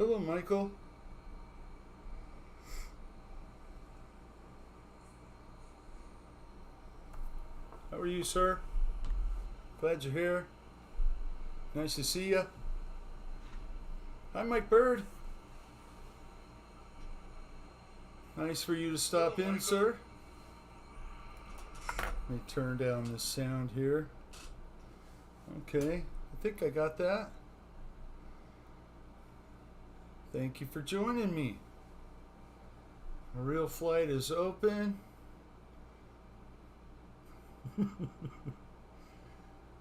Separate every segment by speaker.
Speaker 1: Hello, Michael. How are you, sir? Glad you're here. Nice to see you. Hi, Mike Bird. Nice for you to stop in, sir. Let me turn down this sound here. Okay, I think I got that. Thank you for joining me. A real flight is open.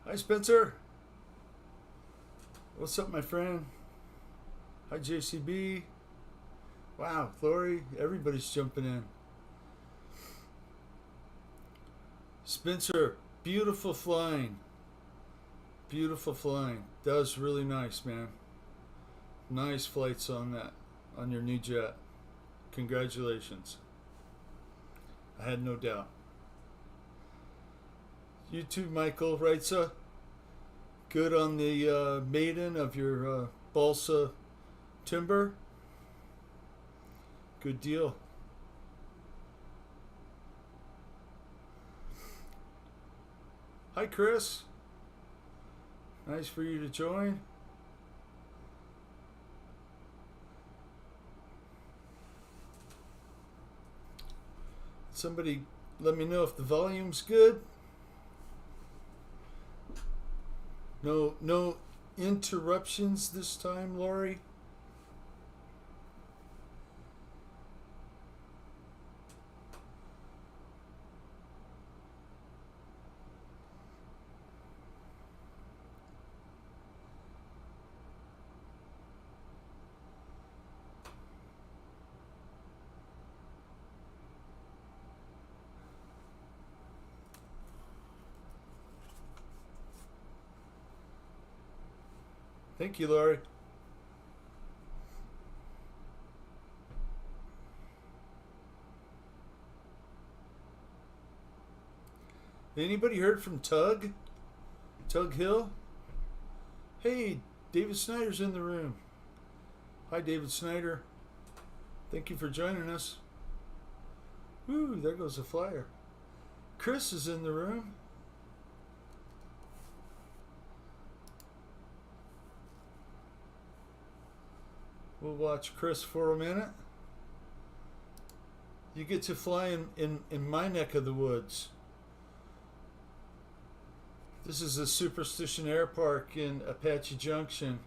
Speaker 1: Hi, Spencer. What's up, my friend? Hi, JCB. Wow, Lori, everybody's jumping in. Spencer, beautiful flying. Beautiful flying. That was really nice, man. Nice flights on that, on your new jet. Congratulations. I had no doubt. You too, Michael Reitza. Good on the maiden of your balsa timber. Good deal. Hi, Chris. Nice for you to join. Somebody let me know if the volume's good. No interruptions this time, Lori. Thank you, Laurie. Anybody heard from Tug? Tug Hill? Hey, David Snyder's in the room. Hi, David Snyder. Thank you for joining us. Woo, there goes a flyer. Chris is in the room. We'll watch Chris for a minute. You get to fly in my neck of the woods. This is the Superstition Air Park in Apache Junction.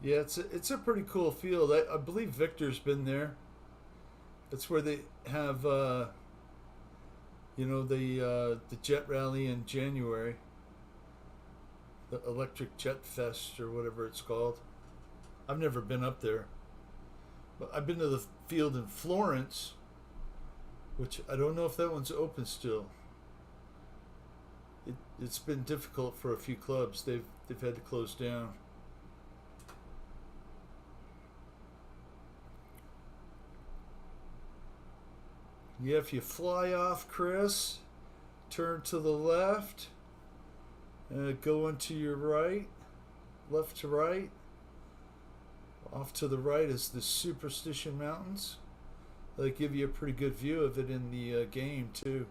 Speaker 1: Yeah, it's a pretty cool field. I believe Victor's been there. That's where they have, the jet rally in January, the Electric Jet Fest or whatever it's called. I've never been up there, but I've been to the field in Florence, which I don't know if that one's open still. It's been difficult for a few clubs. They've had to close down. Yeah, if you fly off, Chris, turn to the left, go into your right, left to right. Off to the right is the Superstition Mountains. They give you a pretty good view of it in the game, too.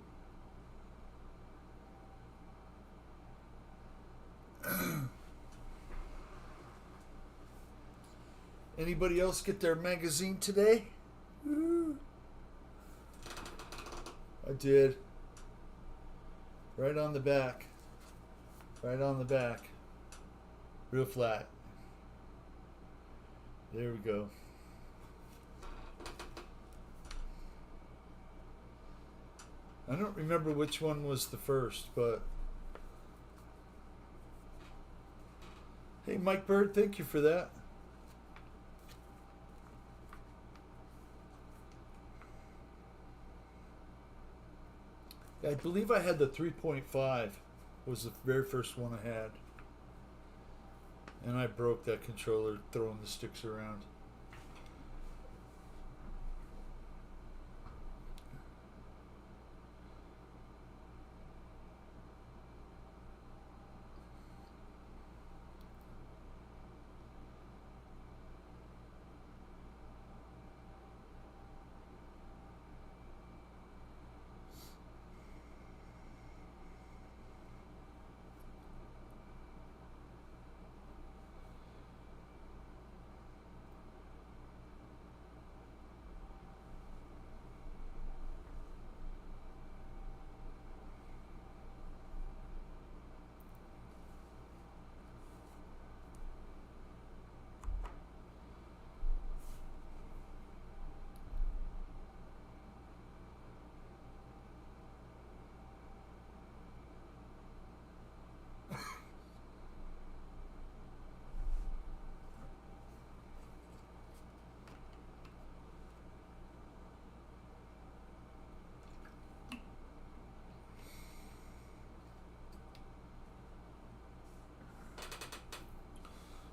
Speaker 1: Anybody else get their magazine today? I did. Right on the back. Right on the back. Real flat. There we go. I don't remember which one was the first, but hey, Mike Bird, thank you for that. I believe I had the 3.5 was the very first one I had. And I broke that controller throwing the sticks around.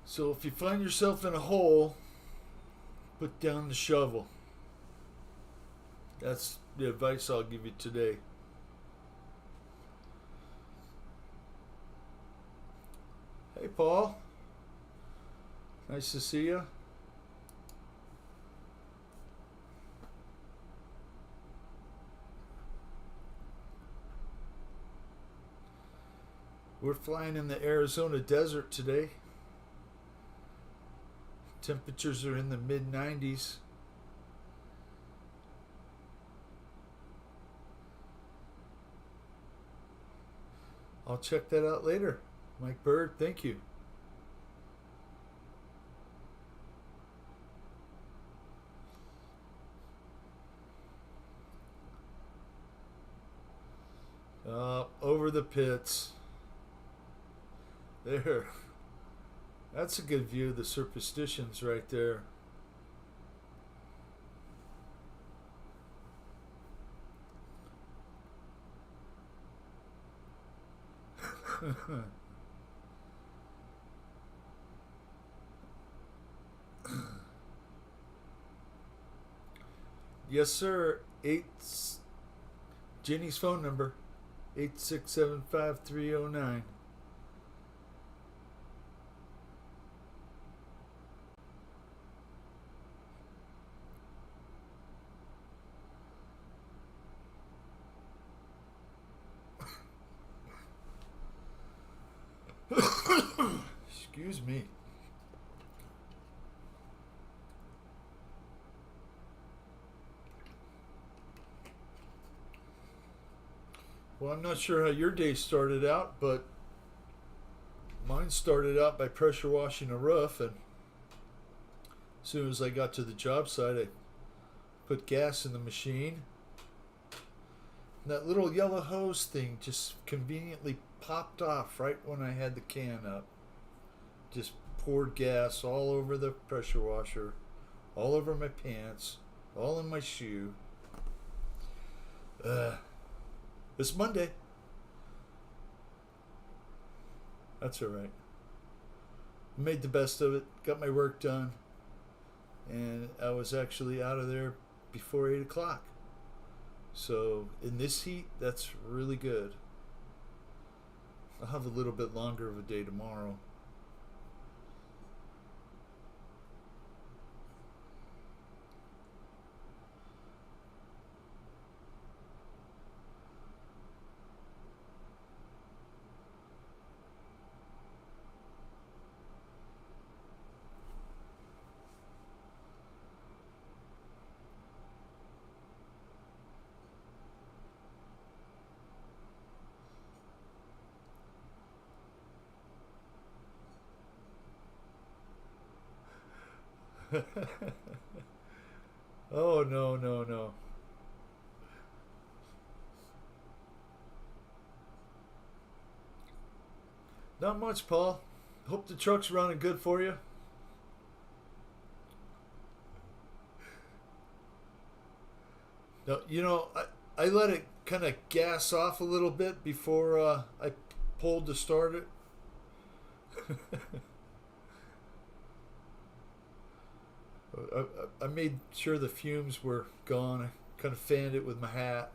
Speaker 1: So if you find yourself in a hole, put down the shovel. That's the advice I'll give you today. Hey, Paul. Nice to see you. We're flying in the Arizona desert today. Temperatures are in the mid 90s. I'll check that out later. Mike Bird, thank you. Over the pits. There. That's a good view of the superstitions right there. Yes, sir. Jenny's phone number 8675309. Excuse me. Well, I'm not sure how your day started out, but mine started out by pressure washing a roof, and as soon as I got to the job site, I put gas in the machine. And that little yellow hose thing just conveniently popped off right when I had the can up. Just poured gas all over the pressure washer, all over my pants, all in my shoe. It's Monday. That's all right. Made the best of it, got my work done, and I was actually out of there before 8 o'clock. So in this heat, that's really good. I'll have a little bit longer of a day tomorrow. Oh, no, no, no. Not much, Paul. Hope the truck's running good for you. No, I let it kind of gas off a little bit before I pulled to start it. I made sure the fumes were gone. I kind of fanned it with my hat.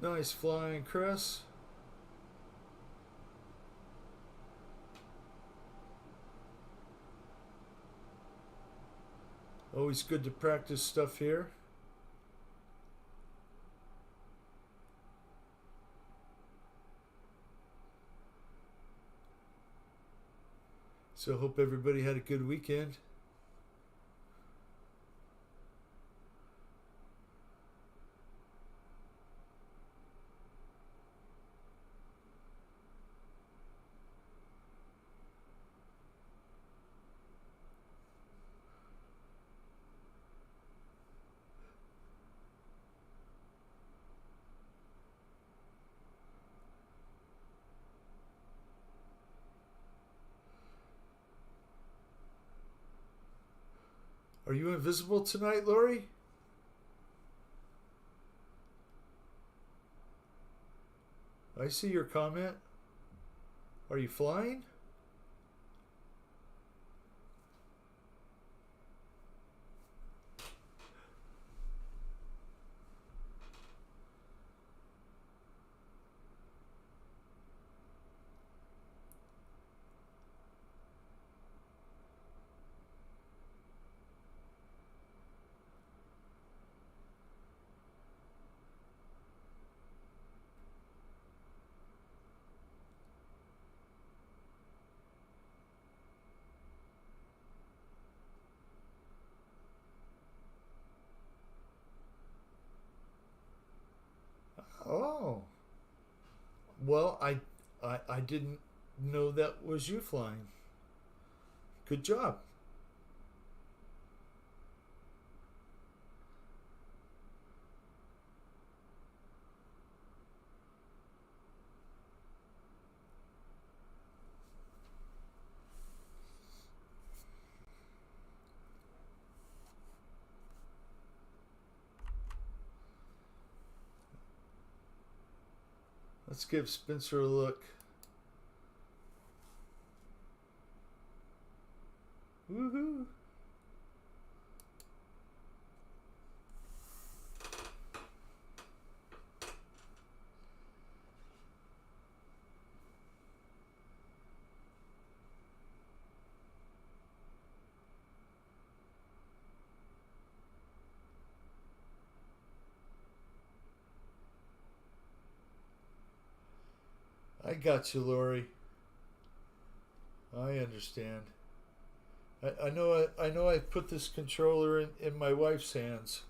Speaker 1: Nice flying, Chris. Always good to practice stuff here. So hope everybody had a good weekend. Are you invisible tonight, Lori? I see your comment. Are you flying? Oh, well, I didn't know that was you flying. Good job. Let's give Spencer a look. Woohoo! I got you, Lori. I understand. I know. I put this controller in my wife's hands,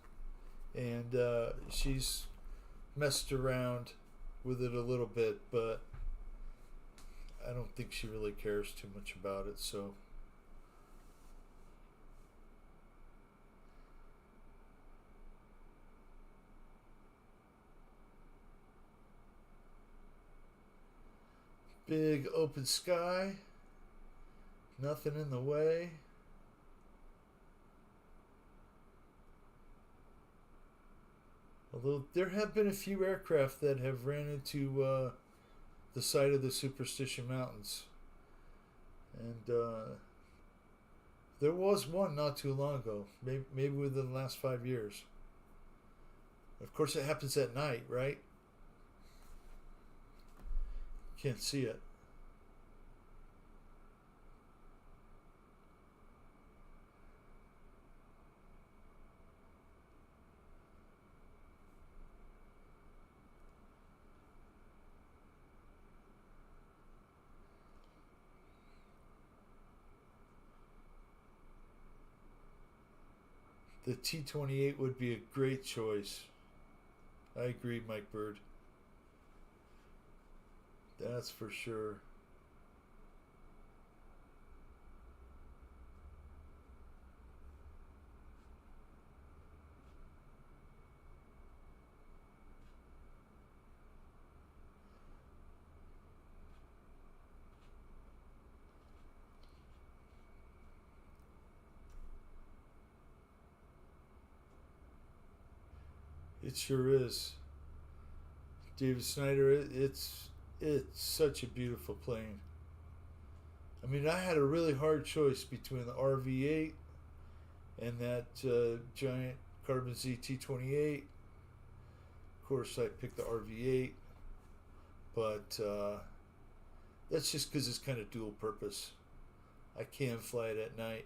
Speaker 1: and she's messed around with it a little bit, but I don't think she really cares too much about it. So big open sky, nothing in the way. Although there have been a few aircraft that have ran into the side of the Superstition Mountains, and There was one not too long ago, maybe within the last 5 years. Of course, it happens at night, right? You can't see it. The T28 would be a great choice. I agree, Mike Bird. That's for sure. It sure is. David Snyder, it's such a beautiful plane. I mean, I had a really hard choice between the RV8 and that giant Carbon Z T28. Of course, I picked the RV8, but that's just because it's kind of dual purpose. I can fly it at night.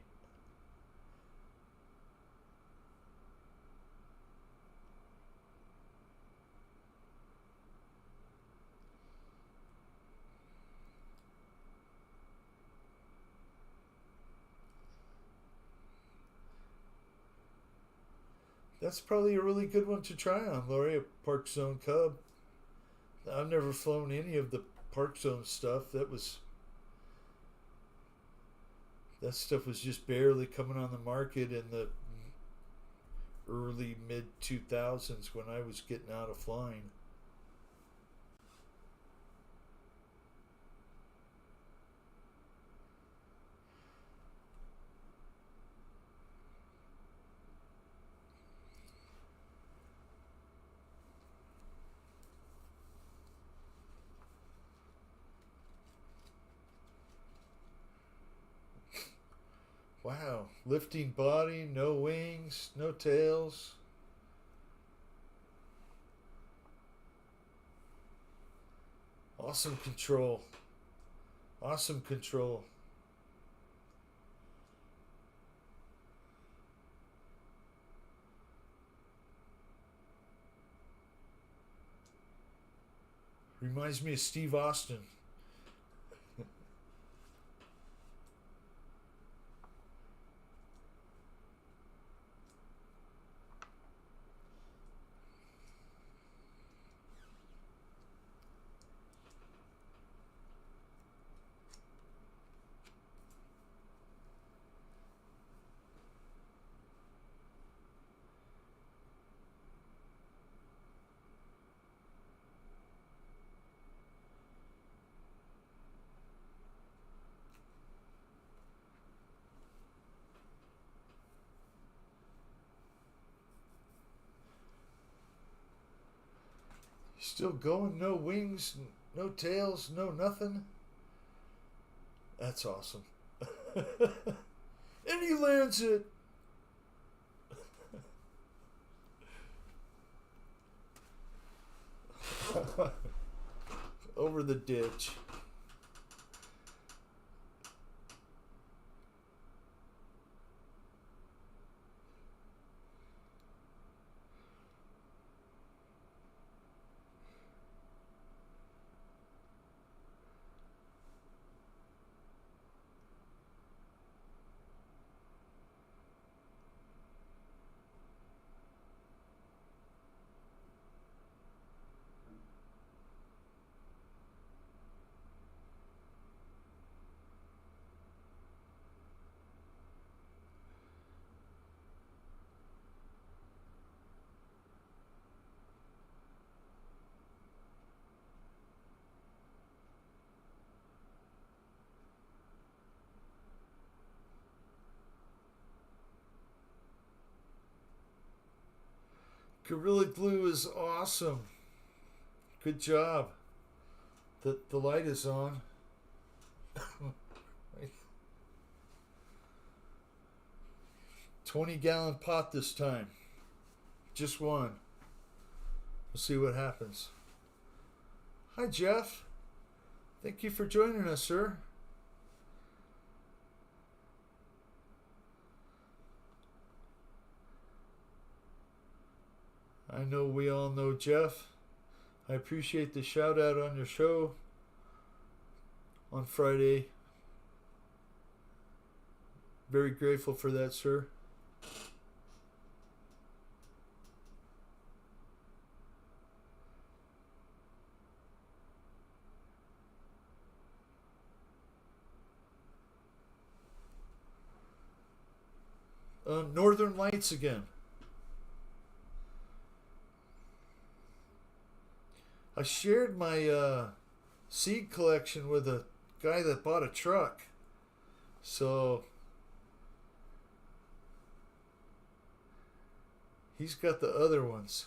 Speaker 1: That's probably a really good one to try on, Lori, a Park Zone Cub. I've never flown any of the Park Zone stuff. That stuff was just barely coming on the market in the early mid 2000s when I was getting out of flying. Wow, lifting body, no wings, no tails. Awesome control. Awesome control. Reminds me of Steve Austin. Still going, no wings, no tails, no nothing. That's awesome. And he lands it. Over the ditch. Gorilla Glue is awesome. Good job. The light is on. 20-gallon pot this time. Just one. We'll see what happens. Hi, Jeff. Thank you for joining us, sir. I know we all know Jeff. I appreciate the shout out on your show on Friday. Very grateful for that, sir. Northern Lights again. I shared my seed collection with a guy that bought a truck. So he's got the other ones.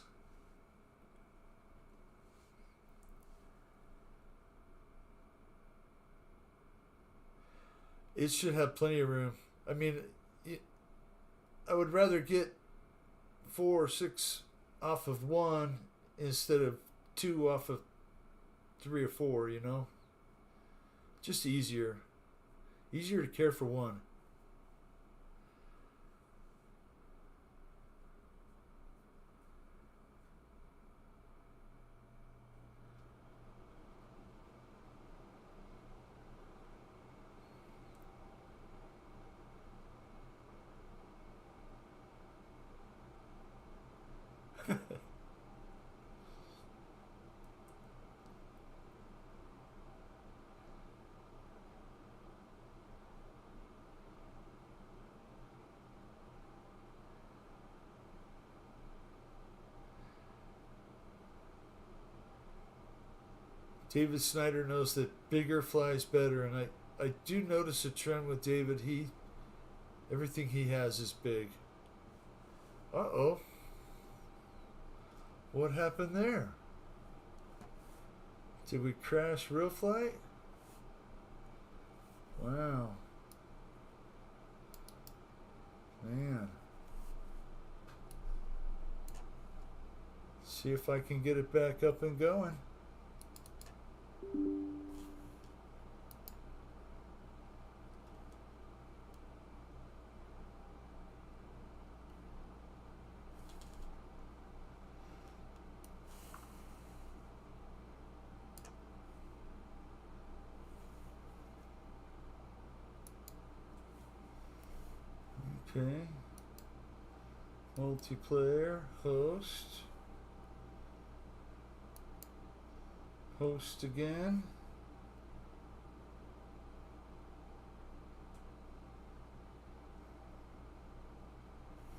Speaker 1: It should have plenty of room. I mean, I would rather get 4 or 6 off of one instead of 2 off of 3 or 4, you know? Just easier. Easier to care for one. David Snyder knows that bigger flies better, and I do notice a trend with David. Everything he has is big. Uh-oh. What happened there? Did we crash real flight? Wow. Man. See if I can get it back up and going. Okay. Multiplayer, host. Host again.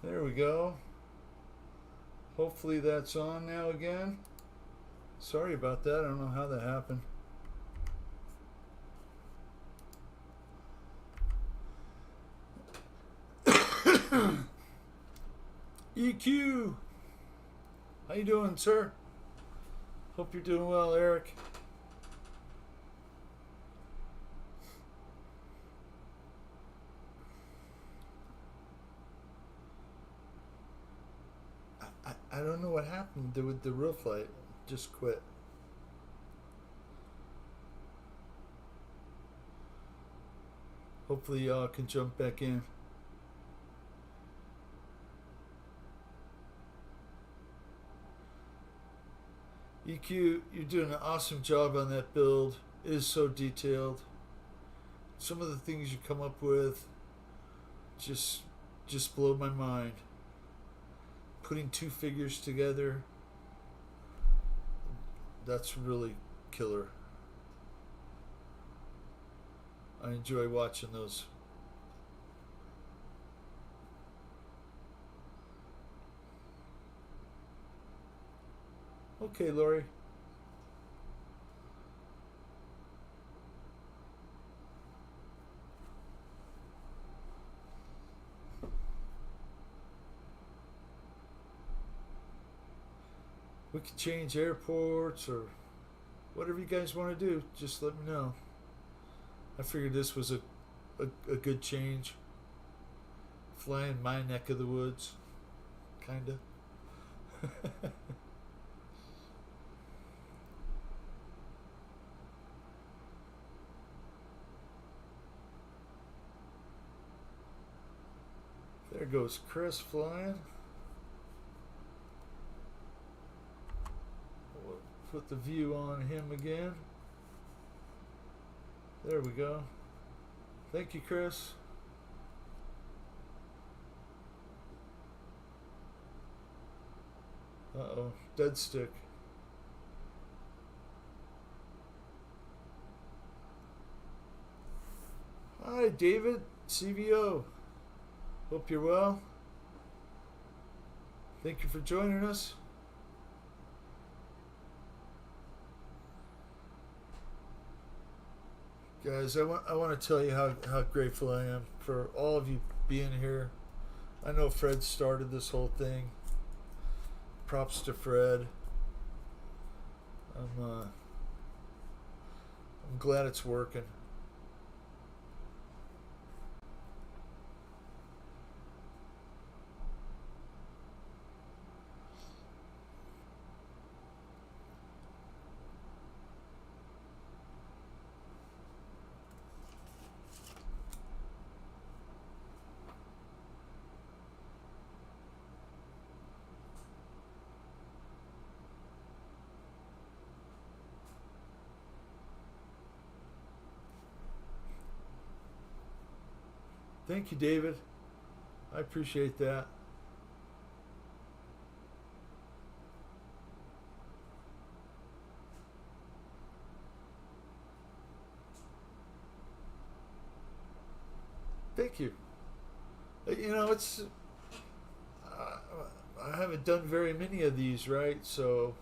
Speaker 1: There we go. Hopefully that's on now again. Sorry about that. I don't know how that happened. EQ. How you doing, sir? Hope you're doing well, Eric. I don't know what happened with the real flight. Just quit. Hopefully y'all can jump back in. EQ, you're doing an awesome job on that build. It is so detailed. Some of the things you come up with just blow my mind. Putting 2 figures together, that's really killer. I enjoy watching those. Okay, Lori. We could change airports or whatever you guys want to do. Just let me know. I figured this was a good change. flying my neck of the woods, kinda. There goes Chris flying. We'll put the view on him again. There we go. Thank you, Chris. Uh-oh, dead stick. Hi, David, CVO. Hope you're well. Thank you for joining us. Guys, I want to tell you how grateful I am for all of you being here. I know Fred started this whole thing. Props to Fred. I'm glad it's working. Thank you, David. I appreciate that. Thank you. You know, it's I haven't done very many of these, right? So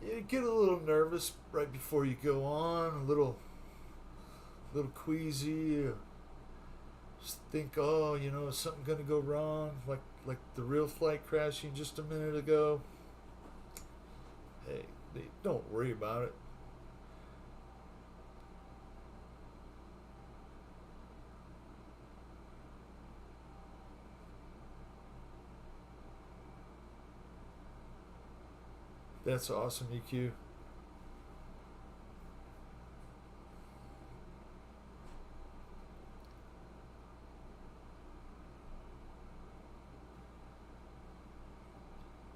Speaker 1: you get a little nervous right before you go on, a little queasy. Just think, oh, is something gonna go wrong? Like the real flight crashing just a minute ago. Hey, don't worry about it. That's awesome, EQ.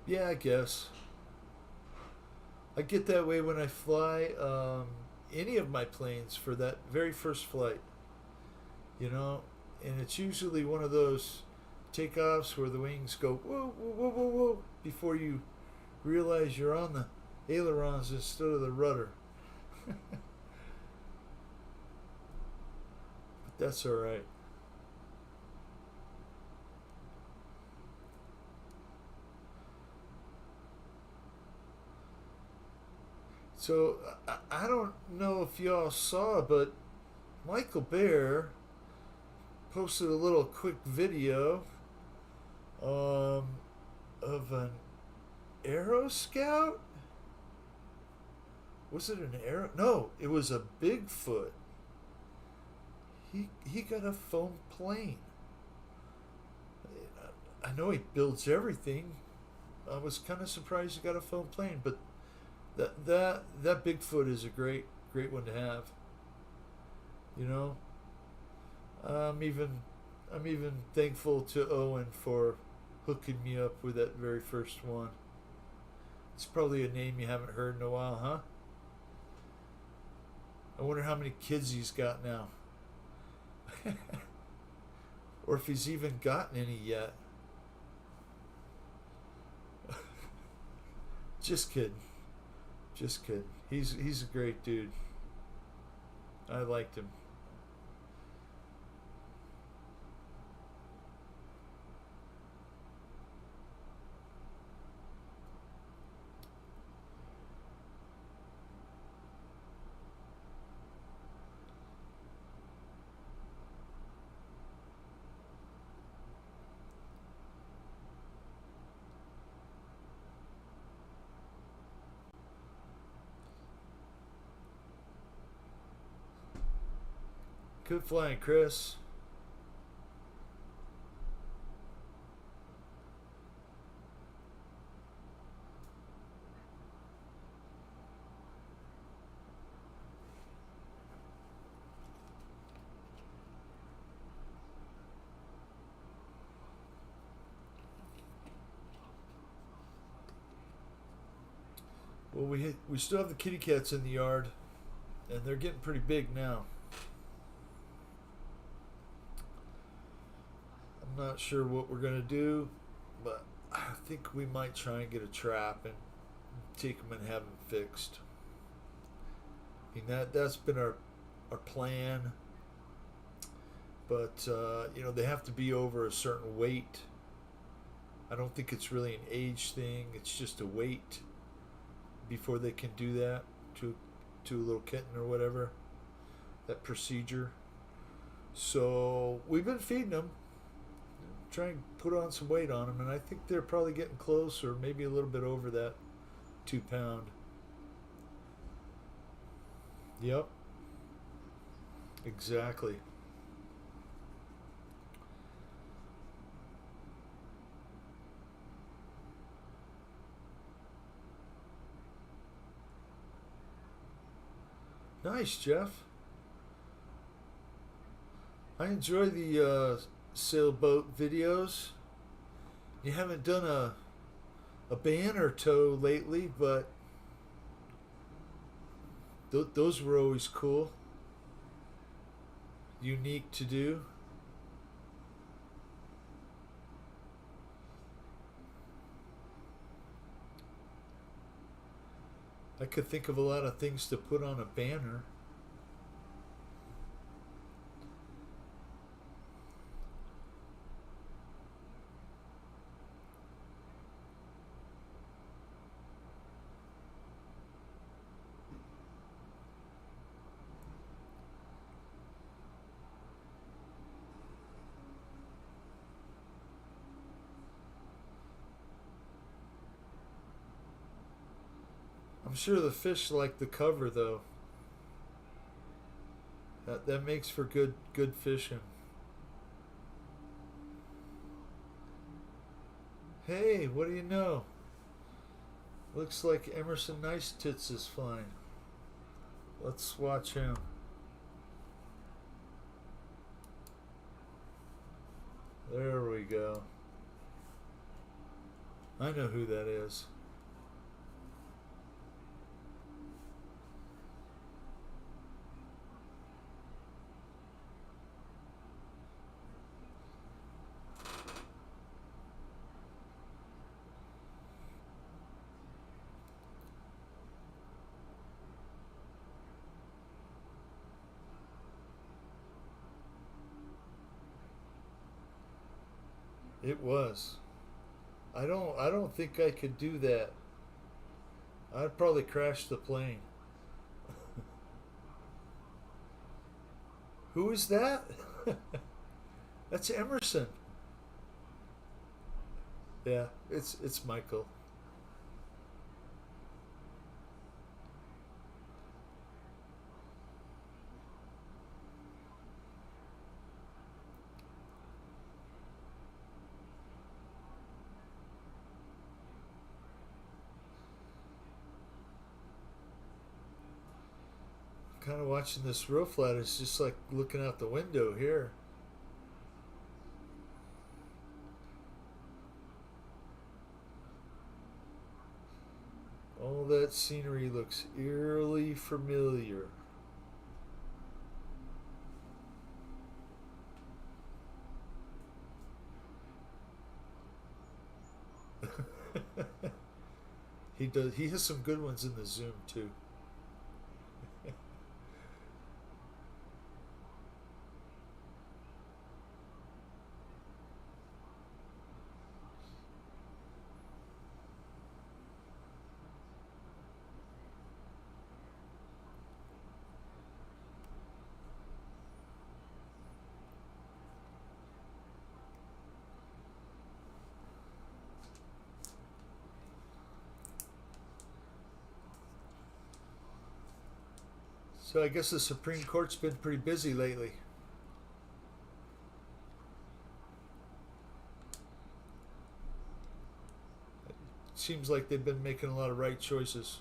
Speaker 1: Yeah, I guess. I get that way when I fly any of my planes for that very first flight, you know, and it's usually one of those takeoffs where the wings go whoa, whoa, whoa, whoa, whoa before you realize you're on the ailerons instead of the rudder. But that's all right. So I don't know if y'all saw, but Michael Bear posted a little quick video um, of an Aero Scout. Was it an Aero? No, it was a Bigfoot. He got a foam plane. I know he builds everything. I was kind of surprised he got a foam plane, but that Bigfoot is a great one to have. You know, I'm even thankful to Owen for hooking me up with that very first one. It's probably a name you haven't heard in a while, huh? I wonder how many kids he's got now. Or if he's even gotten any yet. Just kidding. Just kidding. He's a great dude. I liked him. Good flying, Chris. Well, we still have the kitty cats in the yard, and they're getting pretty big now. I'm not sure what we're gonna do, but I think we might try and get a trap and take them and have them fixed. I mean that's been our plan, but they have to be over a certain weight. I don't think it's really an age thing. It's just a weight before they can do that to a little kitten or whatever. That procedure. So we've been feeding them, trying to put on some weight on them, and I think they're probably getting close or maybe a little bit over that 2 pound. Yep. Exactly. Nice, Jeff. I enjoy the sailboat videos. You haven't done a banner tow lately, but those were always cool, unique to do. I could think of a lot of things to put on a banner. I'm sure the fish like the cover though. That makes for good fishing. Hey, what do you know? Looks like Emerson Nice Tits is flying. Let's watch him. There we go. I know who that is. It was. I don't think I could do that. I'd probably crash the plane. Who is that? That's Emerson. Yeah, it's Michael. Kind of watching this real flat. It's just like looking out the window here. All that scenery looks eerily familiar. He does. He has some good ones in the Zoom too. So I guess the Supreme Court's been pretty busy lately. It seems like they've been making a lot of right choices.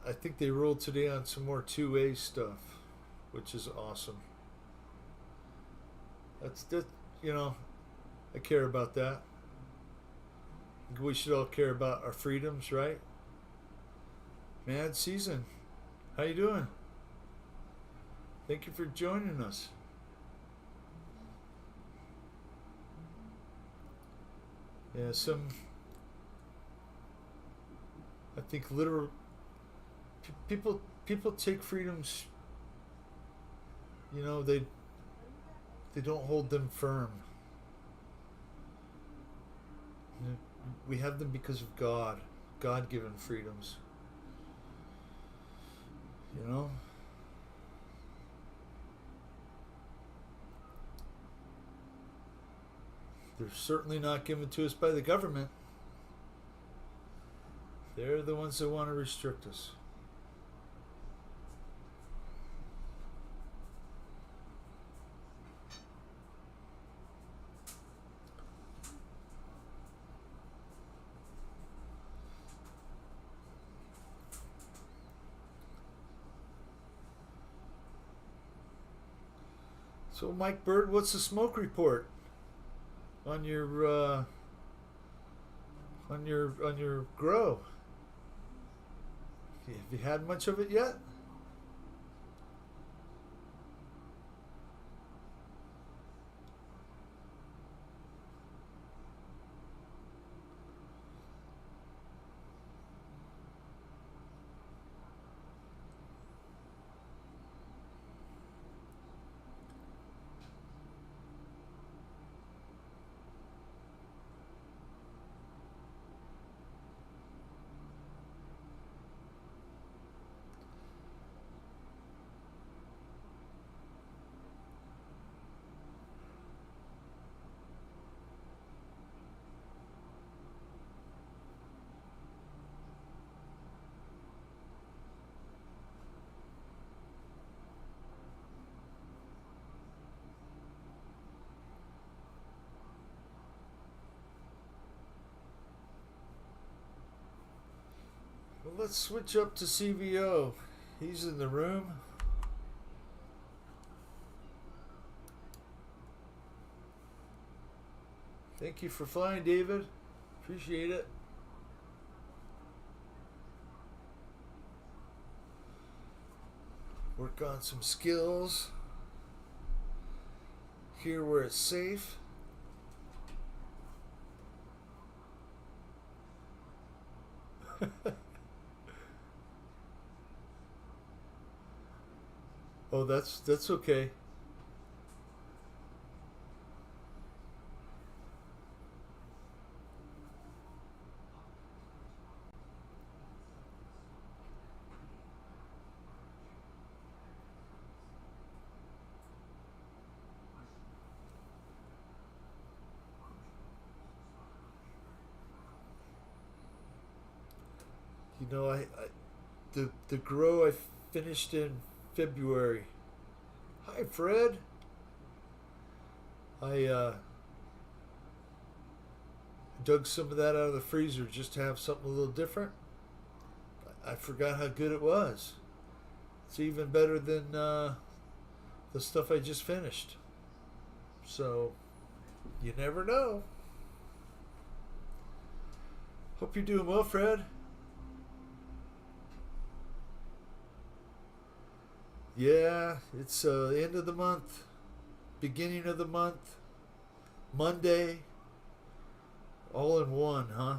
Speaker 1: I think they rolled today on some more 2A stuff, which is awesome. That's that. You know, I care about that. We should all care about our freedoms, right? Mad season. How you doing? Thank you for joining us. Yeah, I think literal people take freedoms. You know, they don't hold them firm. You know, we have them because of God-given freedoms. You know. They're certainly not given to us by the government. They're the ones that want to restrict us. So, Mike Bird, what's the smoke report on your on your grow? Have you had much of it yet? Well, let's switch up to CVO. He's in the room. Thank you for flying, David. Appreciate it. Work on some skills. Here where it's safe. Oh, that's okay. You know, the grow I finished in February. Hi, Fred. I dug some of that out of the freezer just to have something a little different. I forgot how good it was. It's even better than the stuff I just finished. So, you never know. Hope you're doing well, Fred. Yeah, it's the end of the month, beginning of the month, Monday, all in one, huh?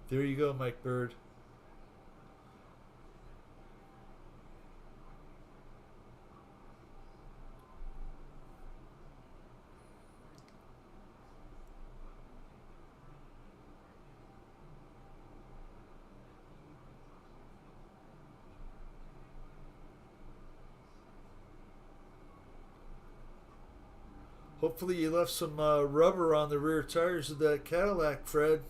Speaker 1: There you go, Mike Bird. Hopefully you left some rubber on the rear tires of that Cadillac, Fred.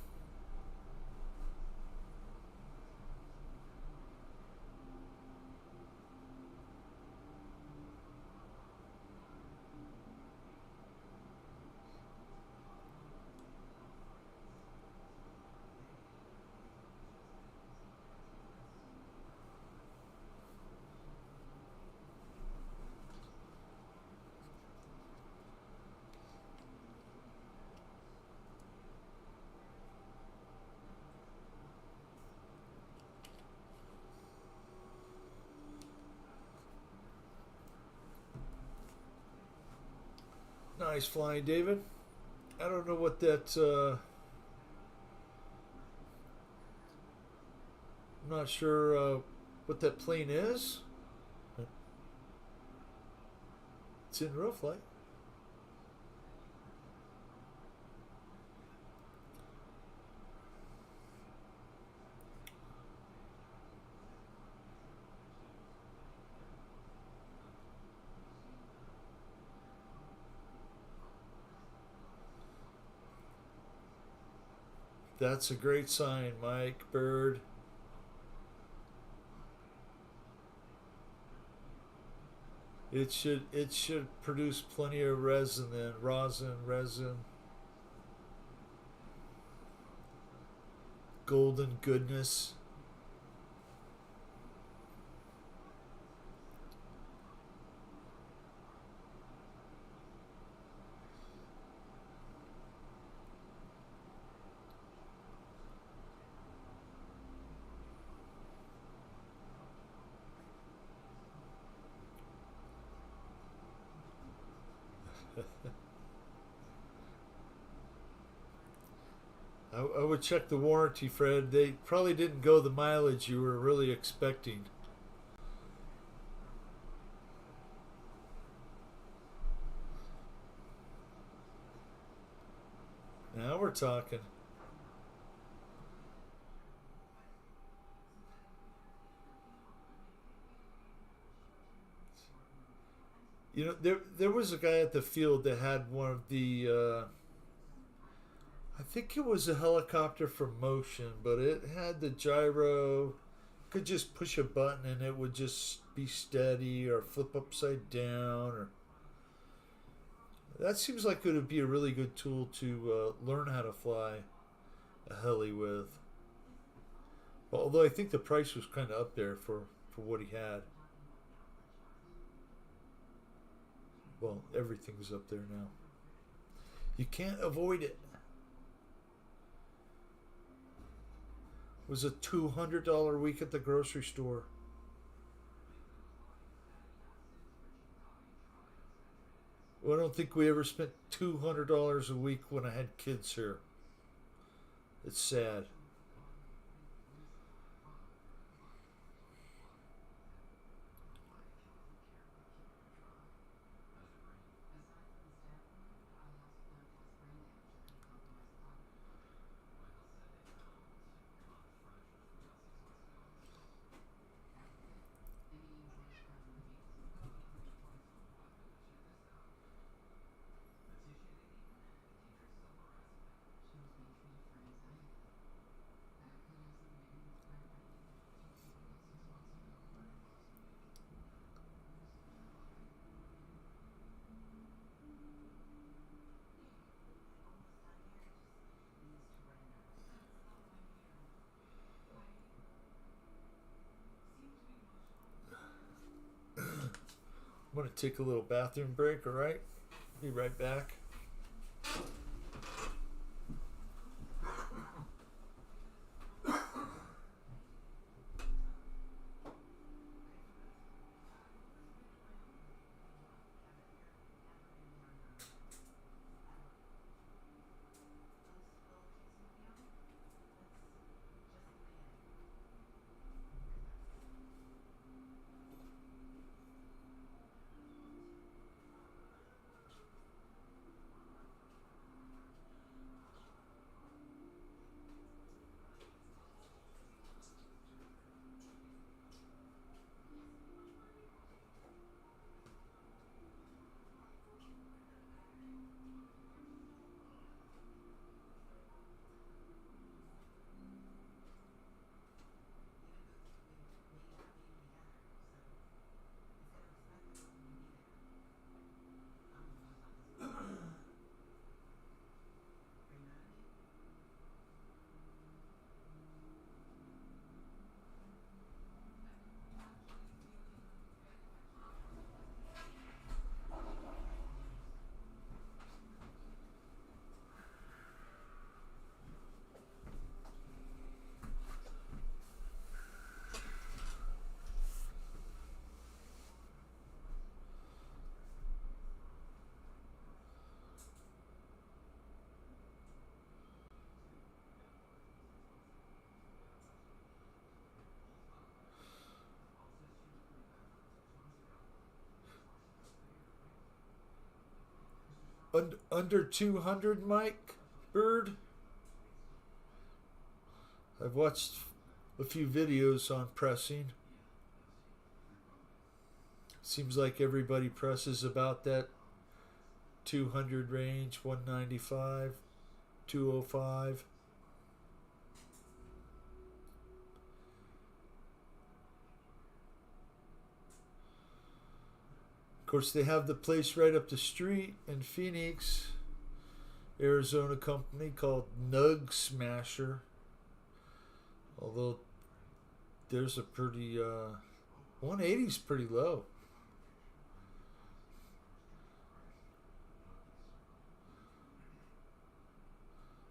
Speaker 1: nice flying, David. I don't know what that. I'm not sure what that plane is. It's in real flight. That's a great sign, Mike Bird. It should produce plenty of resin then, resin, golden goodness. I would check the warranty, Fred. They probably didn't go the mileage you were really expecting. Now we're talking. You know, there was a guy at the field that had one of the. I think it was a helicopter for motion, but it had the gyro. Could just push a button and it would just be steady or flip upside down. Or that seems like it would be a really good tool to learn how to fly a heli with. Well, although I think the price was kind of up there for what he had. Well, everything's up there now. You can't avoid it. It was a $200 week at the grocery store. Well, I don't think we ever spent $200 a week when I had kids here. It's sad. I'm going to take a little bathroom break, all right? Be right back. Under 200, Mike Bird? I've watched a few videos on pressing. Seems like everybody presses about that 200 range, 195, 205. Of course, they have the place right up the street in Phoenix, Arizona, company called Nug Smasher. Although there's a pretty 180's pretty low.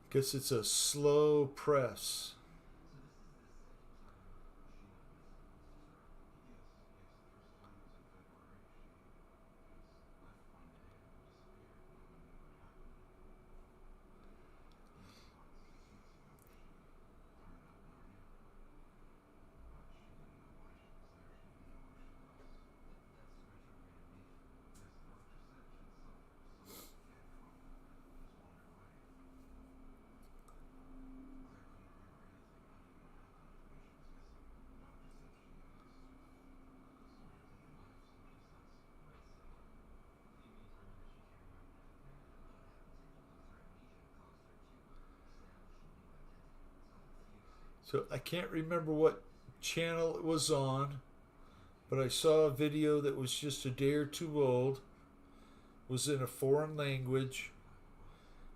Speaker 1: Guess it's a slow press. So I can't remember what channel it was on, but I saw a video that was just a day or two old, was in a foreign language,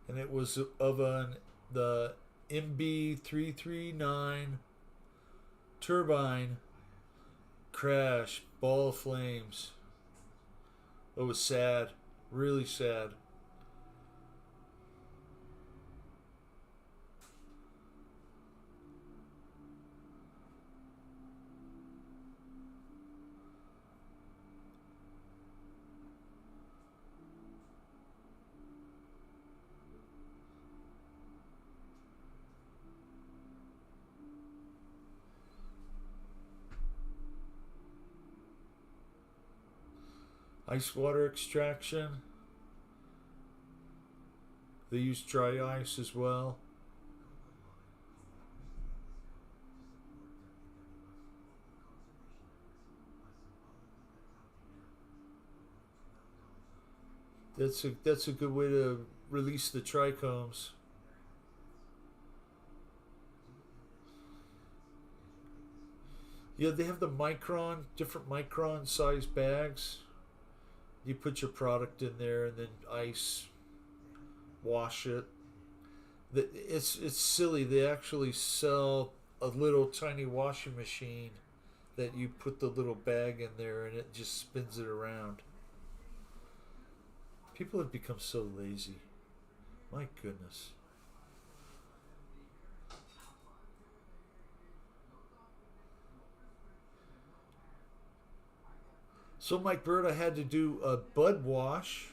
Speaker 1: and it was of the MB339 turbine crash, ball of flames. It was sad, really sad. Ice water extraction. They use dry ice as well. That's a good way to release the trichomes. Yeah, they have the different micron size bags. You put your product in there and then ice, wash it. It's silly. They actually sell a little tiny washing machine that you put the little bag in there and it just spins it around. People have become so lazy. My goodness. So, Mike Bird, I had to do a bud wash.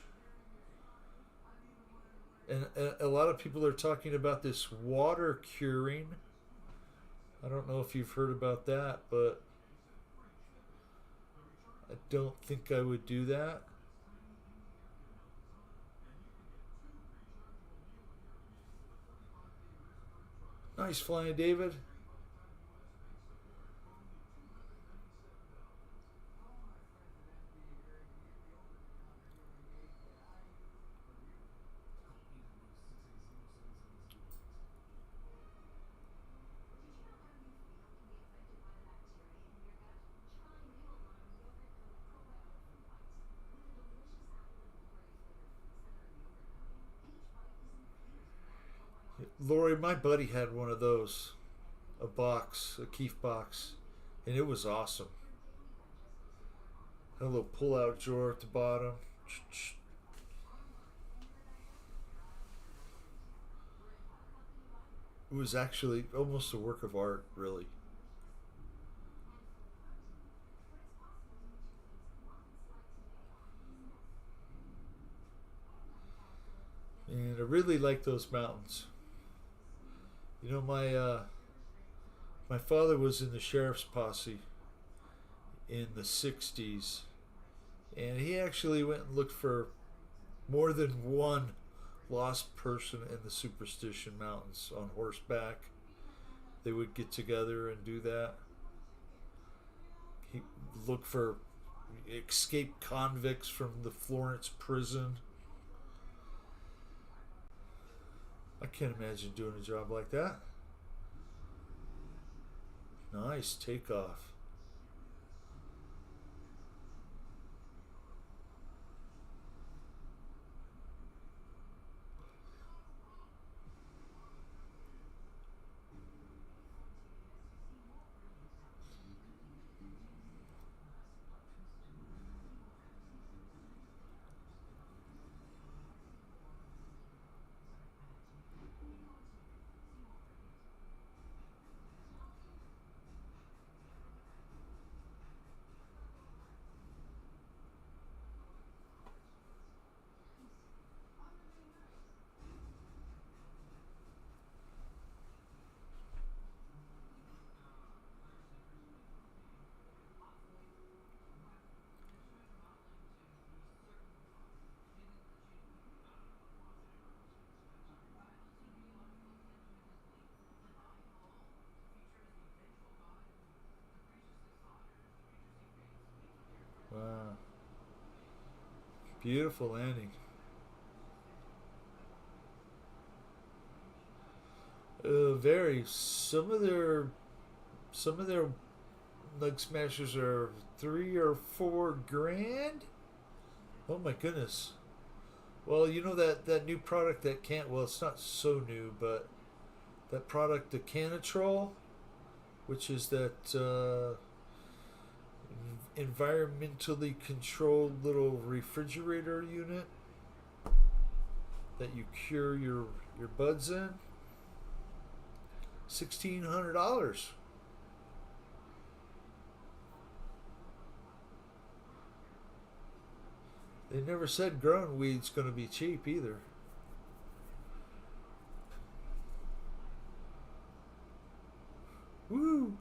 Speaker 1: And a lot of people are talking about this water curing. I don't know if you've heard about that, but I don't think I would do that. Nice flying, David. Lori, my buddy had one of those, a keef box, and it was awesome. Had a little pull-out drawer at the bottom. It was actually almost a work of art, really. And I really like those mountains. You know, my father was in the sheriff's posse in the '60s, and he actually went and looked for more than one lost person in the Superstition Mountains on horseback. They would get together and do that. He look for escaped convicts from the Florence prison. I can't imagine doing a job like that. Nice takeoff. Wow. Beautiful landing. Very. Some of their Nug Smashers are 3 or 4 grand. Oh my goodness. Well, you know that new product that can't. Well, it's not so new, but that product, the Canatrol, which is that environmentally controlled little refrigerator unit that you cure your buds in. $1,600. They never said growing weed's going to be cheap either. Woo!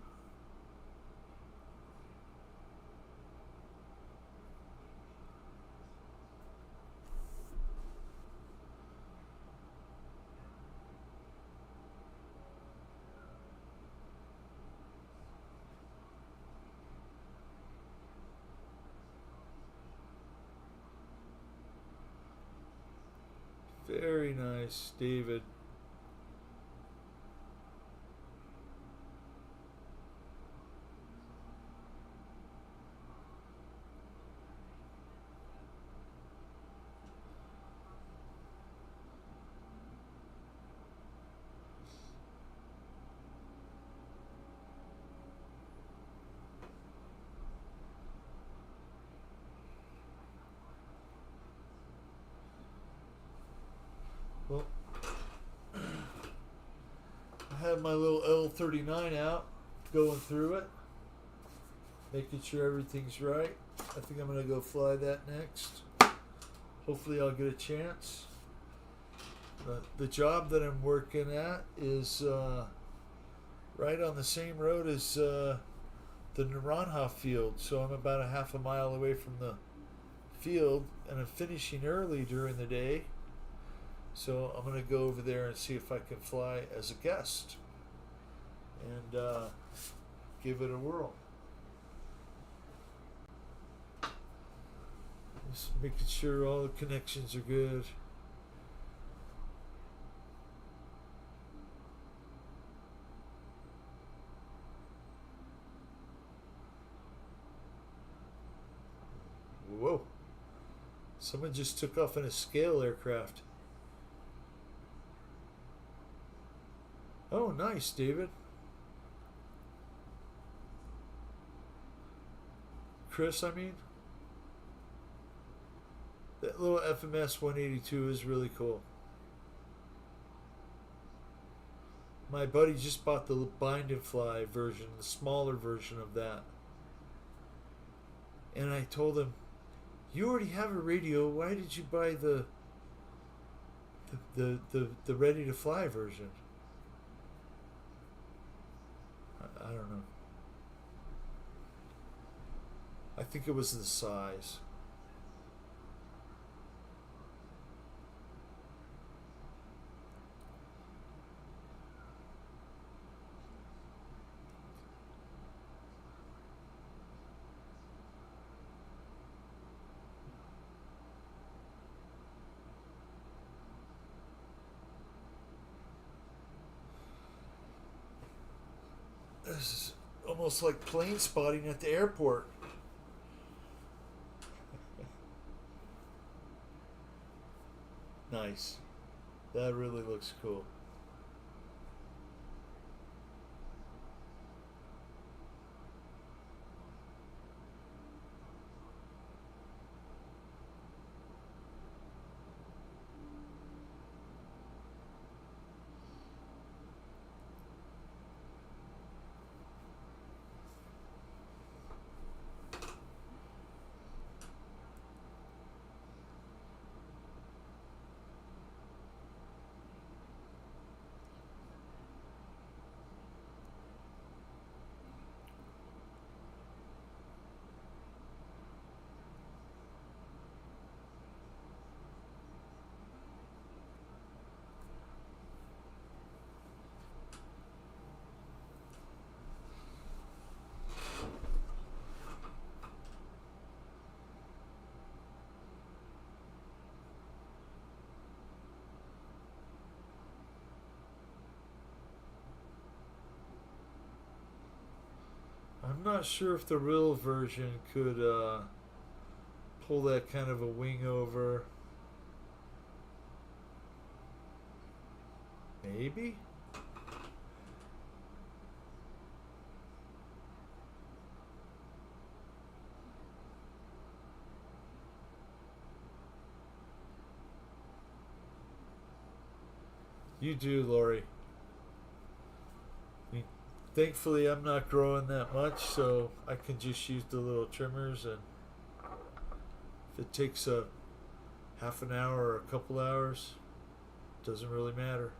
Speaker 1: Very nice, David. Well, I have my little L39 out, going through it, making sure everything's right. I think I'm going to go fly that next. Hopefully I'll get a chance. The job that I'm working at is right on the same road as the Naranja field, so I'm about a half a mile away from the field, and I'm finishing early during the day. So I'm going to go over there and see if I can fly as a guest and give it a whirl. Just making sure all the connections are good. Whoa. Someone just took off in a scale aircraft. Oh, nice, David. Chris, I mean. That little FMS 182 is really cool. My buddy just bought the bind and fly version, the smaller version of that. And I told him, you already have a radio, why did you buy the ready to fly version? I don't know. I think it was the size. This is almost like plane spotting at the airport. Nice. That really looks cool. I'm not sure if the real version could pull that kind of a wing over. Maybe? You do, Lori. I mean, thankfully, I'm not growing that much, so I can just use the little trimmers. And if it takes a half an hour or a couple hours, doesn't really matter.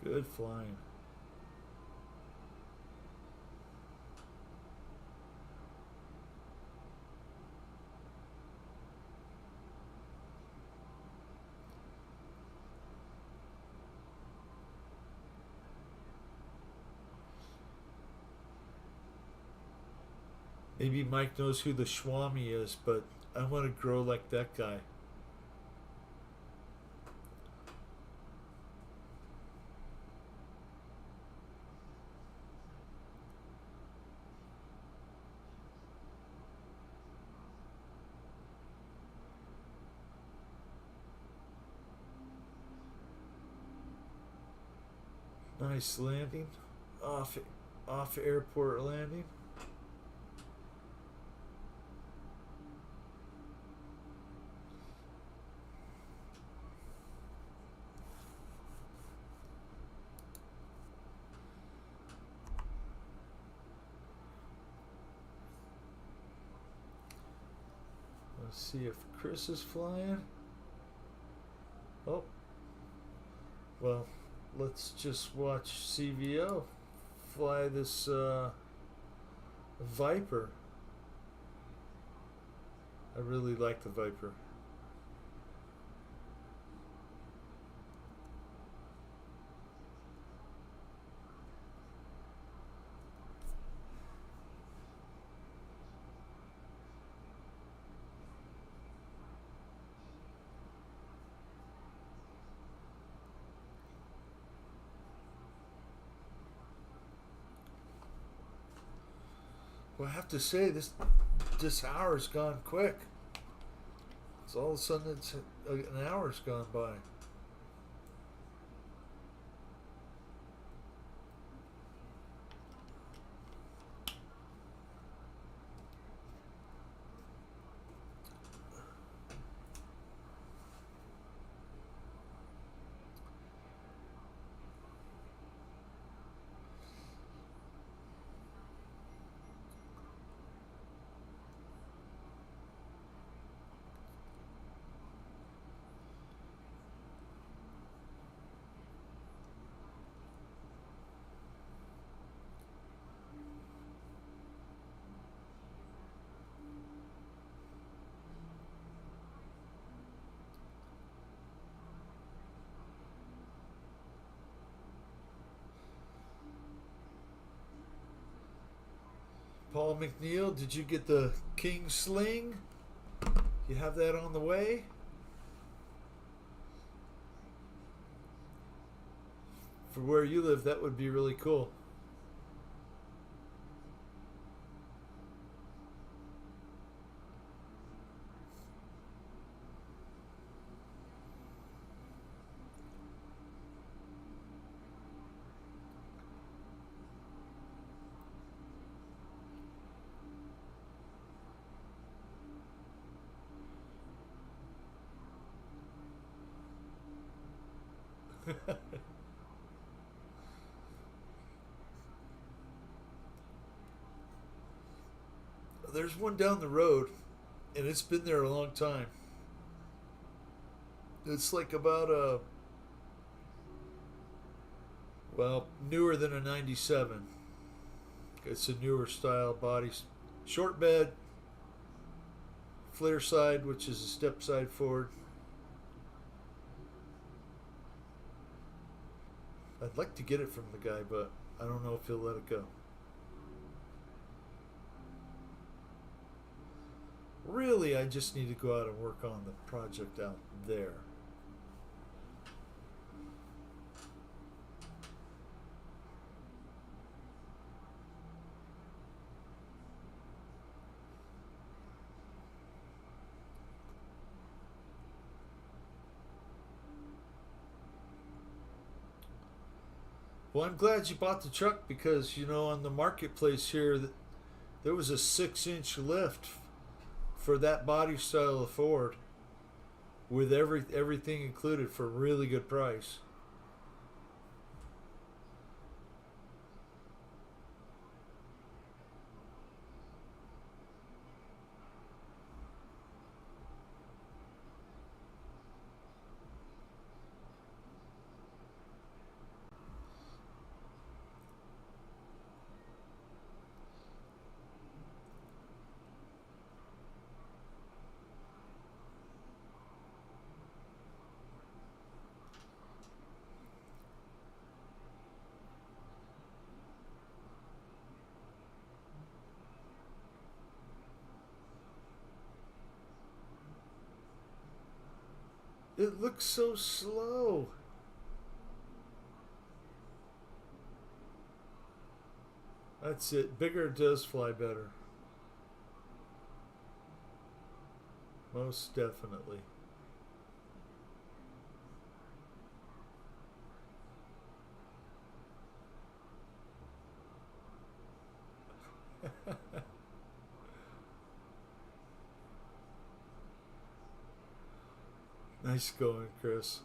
Speaker 1: Good flying. Maybe Mike knows who the Swami is, but I want to grow like that guy. Nice landing. Off off airport landing. Let's see if Chris is flying. Oh, well, let's just watch CVO fly this Viper. I really like the Viper. Well, I have to say this hour's gone quick. It's all of a sudden an hour's gone by. Paul McNeil, did you get the King Sling? You have that on the way? For where you live, that would be really cool. There's one down the road, and it's been there a long time. It's like about well, newer than a 97. It's a newer style body. Short bed, flare side, which is a step side forward. I'd like to get it from the guy, but I don't know if he'll let it go. Really, I just need to go out and work on the project out there. Well, I'm glad you bought the truck because, on the marketplace here, there was a 6-inch lift for that body style of Ford with everything included for a really good price. It looks so slow. That's it. Bigger does fly better. Most definitely. Nice going, Chris.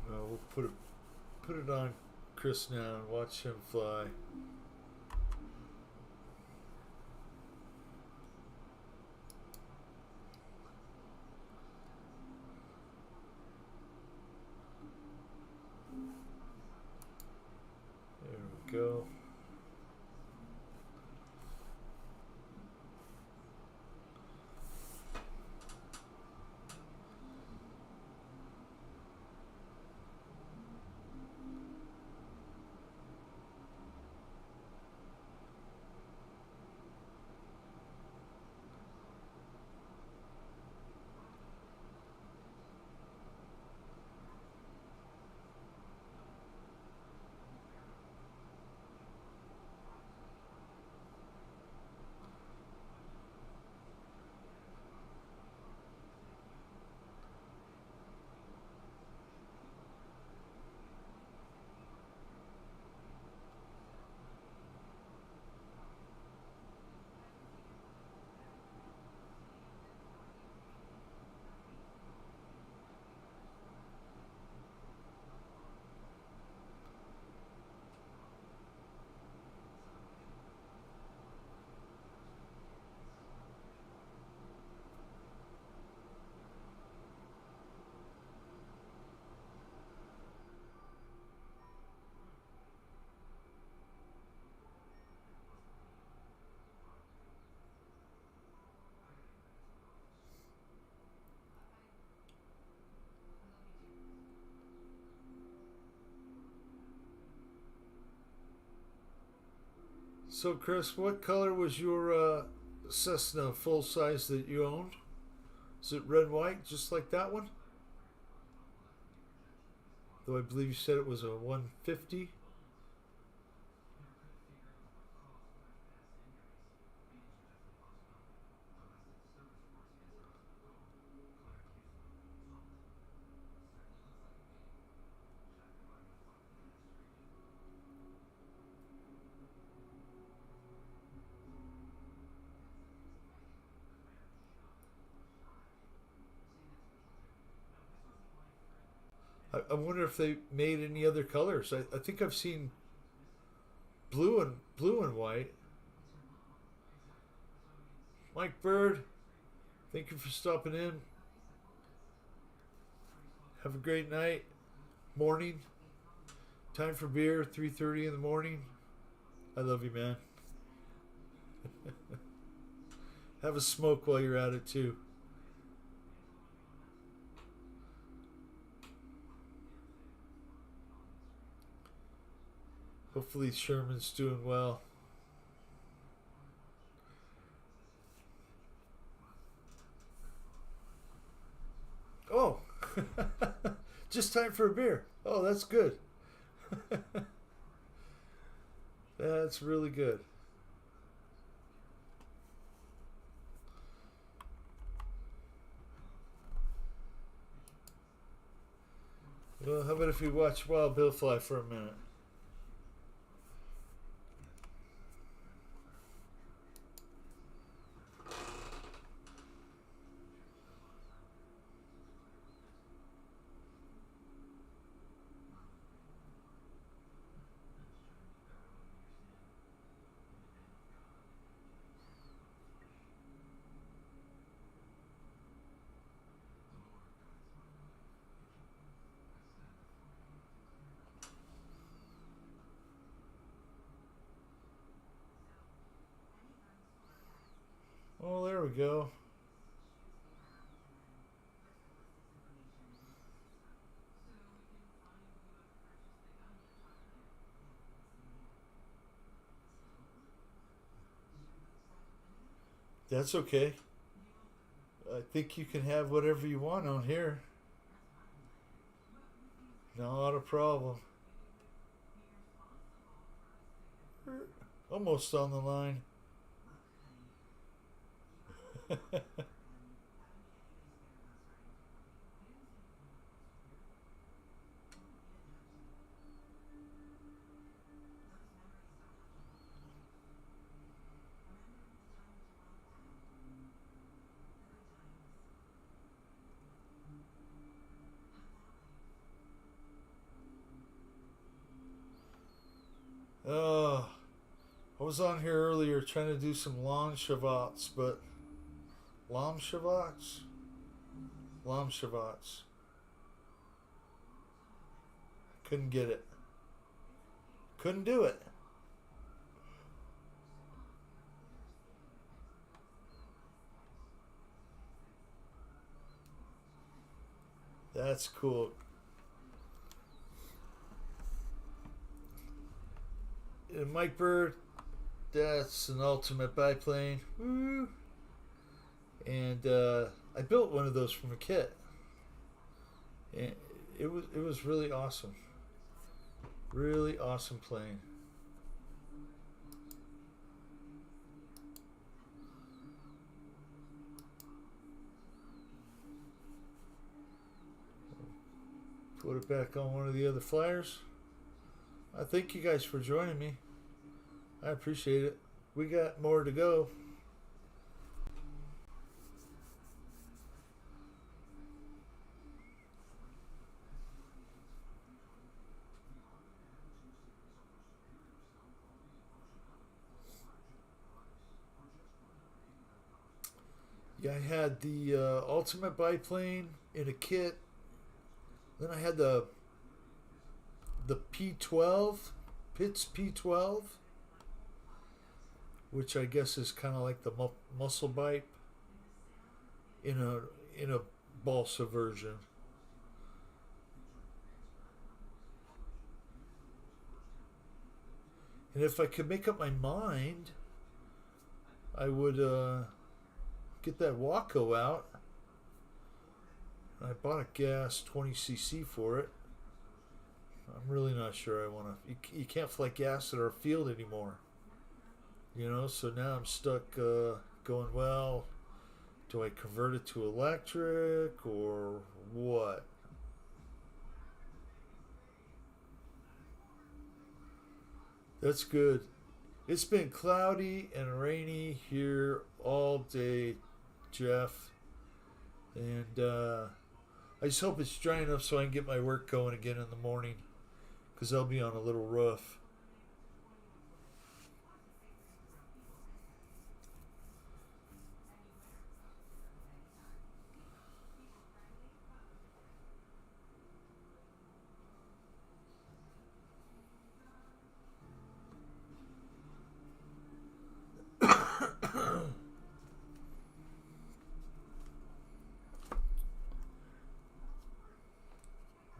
Speaker 1: We'll put it on Chris now and watch him fly. There we go. So, Chris, what color was your Cessna full size that you owned? Is it red and white, just like that one? Though I believe you said it was a 150. I wonder if they made any other colors. I think I've seen blue and white. Mike Bird, thank you for stopping in. Have a great night, morning. Time for beer, 3:30 in the morning. I love you, man. Have a smoke while you're at it too. Hopefully Sherman's doing well. Oh, just time for a beer. Oh, that's good. That's really good. Well, how about if we watch Wild Bill fly for a minute? Oh, there we go. That's okay. I think you can have whatever you want on here. Not a problem. Almost on the line. Oh, I was on here earlier trying to do some lawn shavats, but lam shavats, lam shavats. Couldn't get it. Couldn't do it. That's cool. And Mike Bird, that's an ultimate biplane. Woo! And I built one of those from a kit. And it was really awesome. Really awesome plane. Put it back on one of the other flyers. I thank you guys for joining me. I appreciate it. We got more to go. Yeah, I had the ultimate biplane in a kit. Then I had the P12, Pitts P12, which I guess is kind of like the muscle bike in a balsa version. And if I could make up my mind, I would get that Waco out. I bought a gas 20cc for it. I'm really not sure I want to. You can't fly gas at our field anymore. So now I'm stuck going, well, do I convert it to electric or what? That's good. It's been cloudy and rainy here all day, Jeff. And I just hope it's dry enough so I can get my work going again in the morning. Because I'll be on a little roof.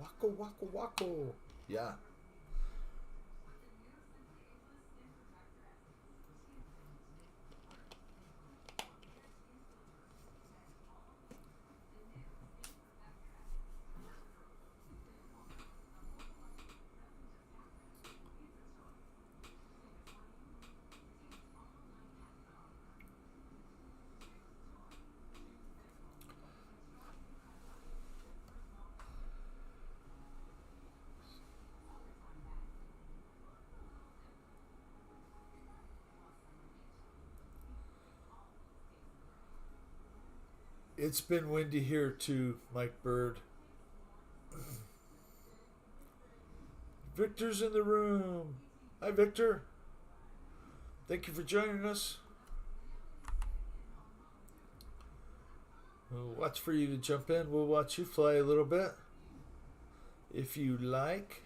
Speaker 1: Wacko, wacko, wacko. Yeah. It's been windy here too, Mike Bird. Victor's in the room. Hi, Victor. Thank you for joining us. We'll watch for you to jump in. We'll watch you fly a little bit if you like.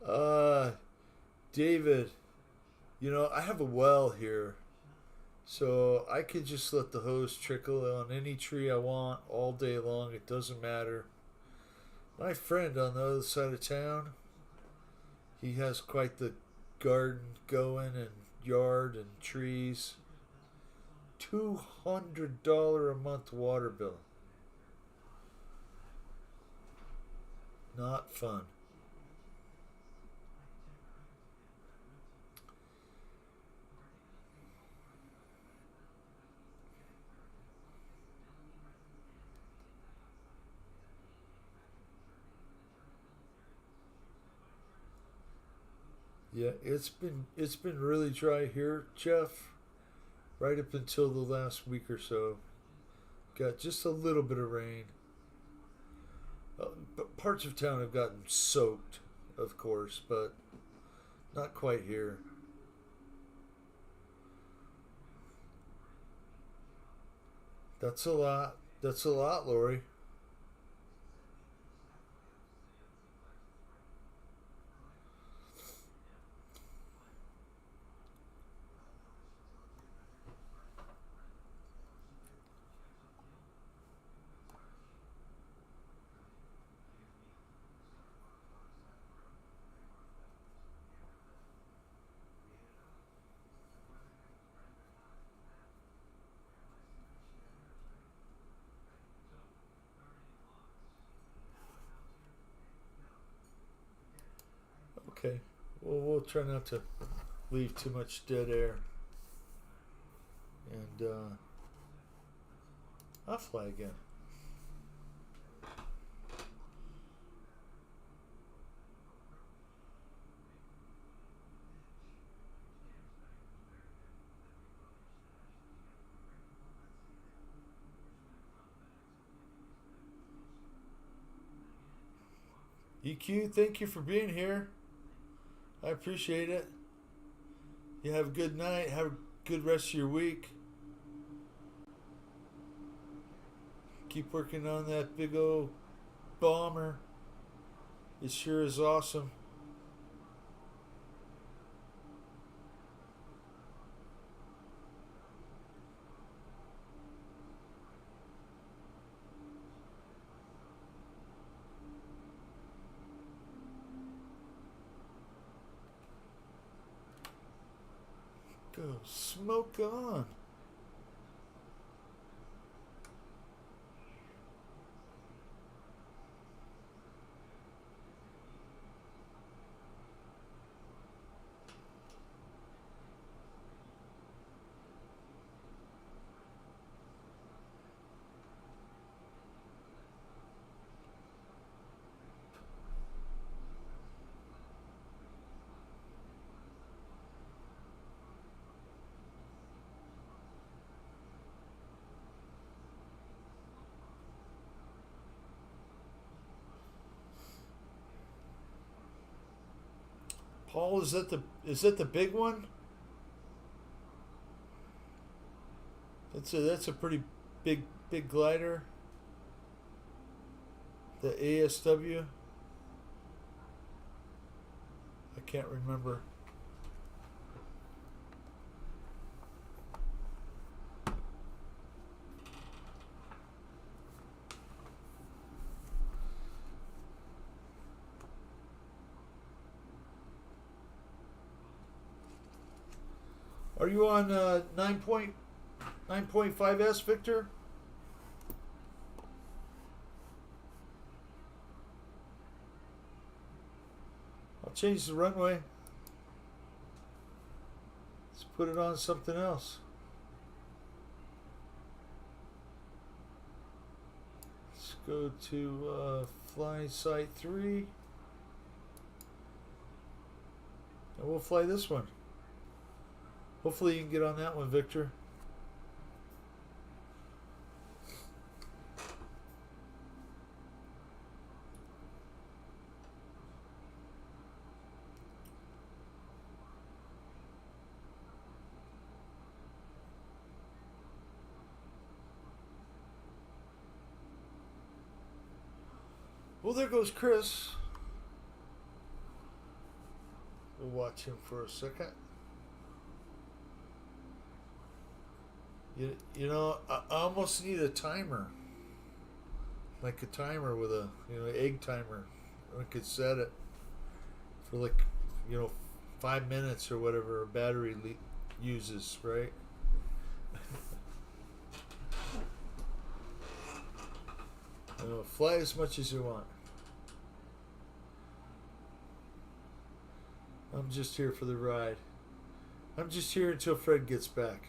Speaker 1: uh, David, I have a well here. So I can just let the hose trickle on any tree I want all day long. It doesn't matter. My friend on the other side of town, he has quite the garden going and yard and trees. $200 a month water bill. Not fun. Yeah, it's been really dry here, Jeff. Right up until the last week or so. Got just a little bit of rain. But parts of town have gotten soaked, of course, but not quite here. That's a lot. That's a lot, Lori. Okay. Well, we'll try not to leave too much dead air. And I'll fly again. EQ, thank you for being here. I appreciate it. You have a good night. Have a good rest of your week. Keep working on that big old bomber. It sure is awesome. Smoke on. Paul, is that the big one? That's a pretty big glider. The ASW. I can't remember. Are you on 9.5S, Victor? I'll change the runway. Let's put it on something else. Let's go to flying site 3. And we'll fly this one. Hopefully you can get on that one, Victor. Well, there goes Chris. We'll watch him for a second. You know, I almost need a timer. Like a timer with a, egg timer. I could set it for like, 5 minutes or whatever a battery uses, right? Fly as much as you want. I'm just here for the ride. I'm just here until Fred gets back.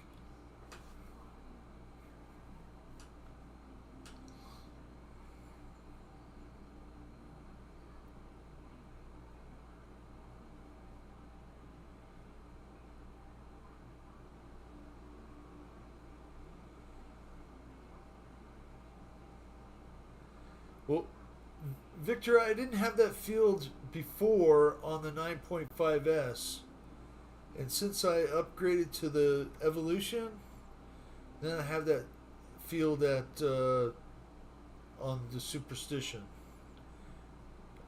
Speaker 1: Well, Victor, I didn't have that field before on the 9.5S. And since I upgraded to the Evolution, then I have that field on the Superstition.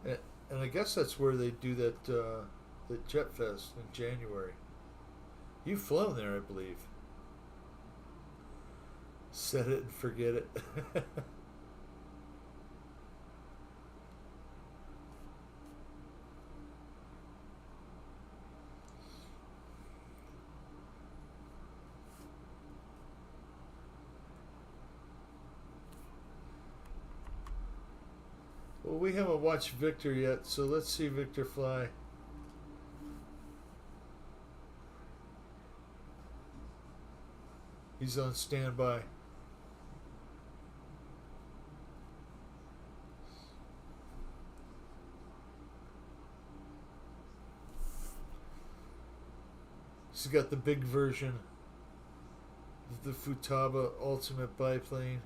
Speaker 1: And I guess that's where they do that the Jet Fest in January. You've flown there, I believe. Set it and forget it. Well, we haven't watched Victor yet, so let's see Victor fly. He's on standby. He's got the big version of the Futaba Ultimate biplane.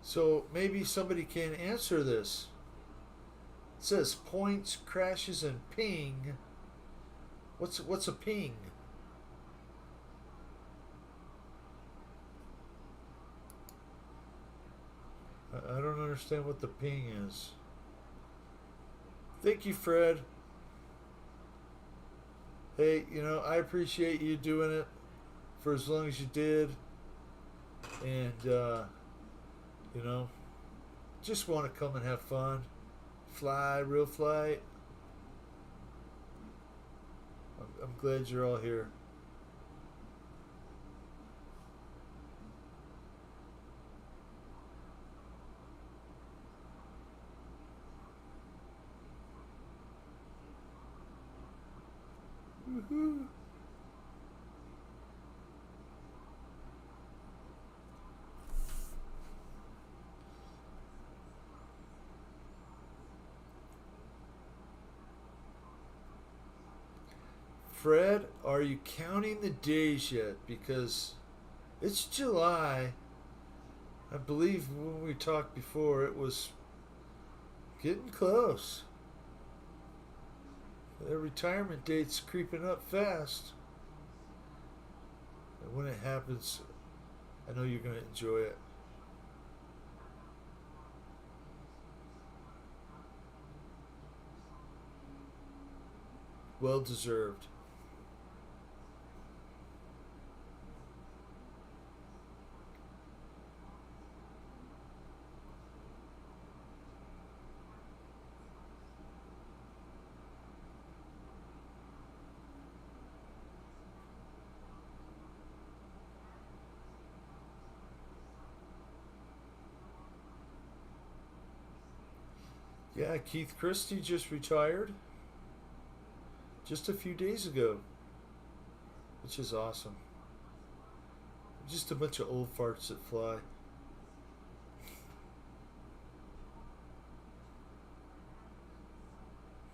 Speaker 1: So maybe somebody can answer this. It says points, crashes, and ping. What's a ping? I don't understand what the ping is. Thank you, Fred. Hey, I appreciate you doing it for as long as you did. And You know, just want to come and have fun, fly, real flight. I'm glad you're all here. Woohoo! Fred, are you counting the days yet? Because it's July. I believe when we talked before, it was getting close. Their retirement date's creeping up fast. And when it happens, I know you're going to enjoy it. Well deserved. Yeah, Keith Christie just retired just a few days ago, which is awesome. Just a bunch of old farts that fly.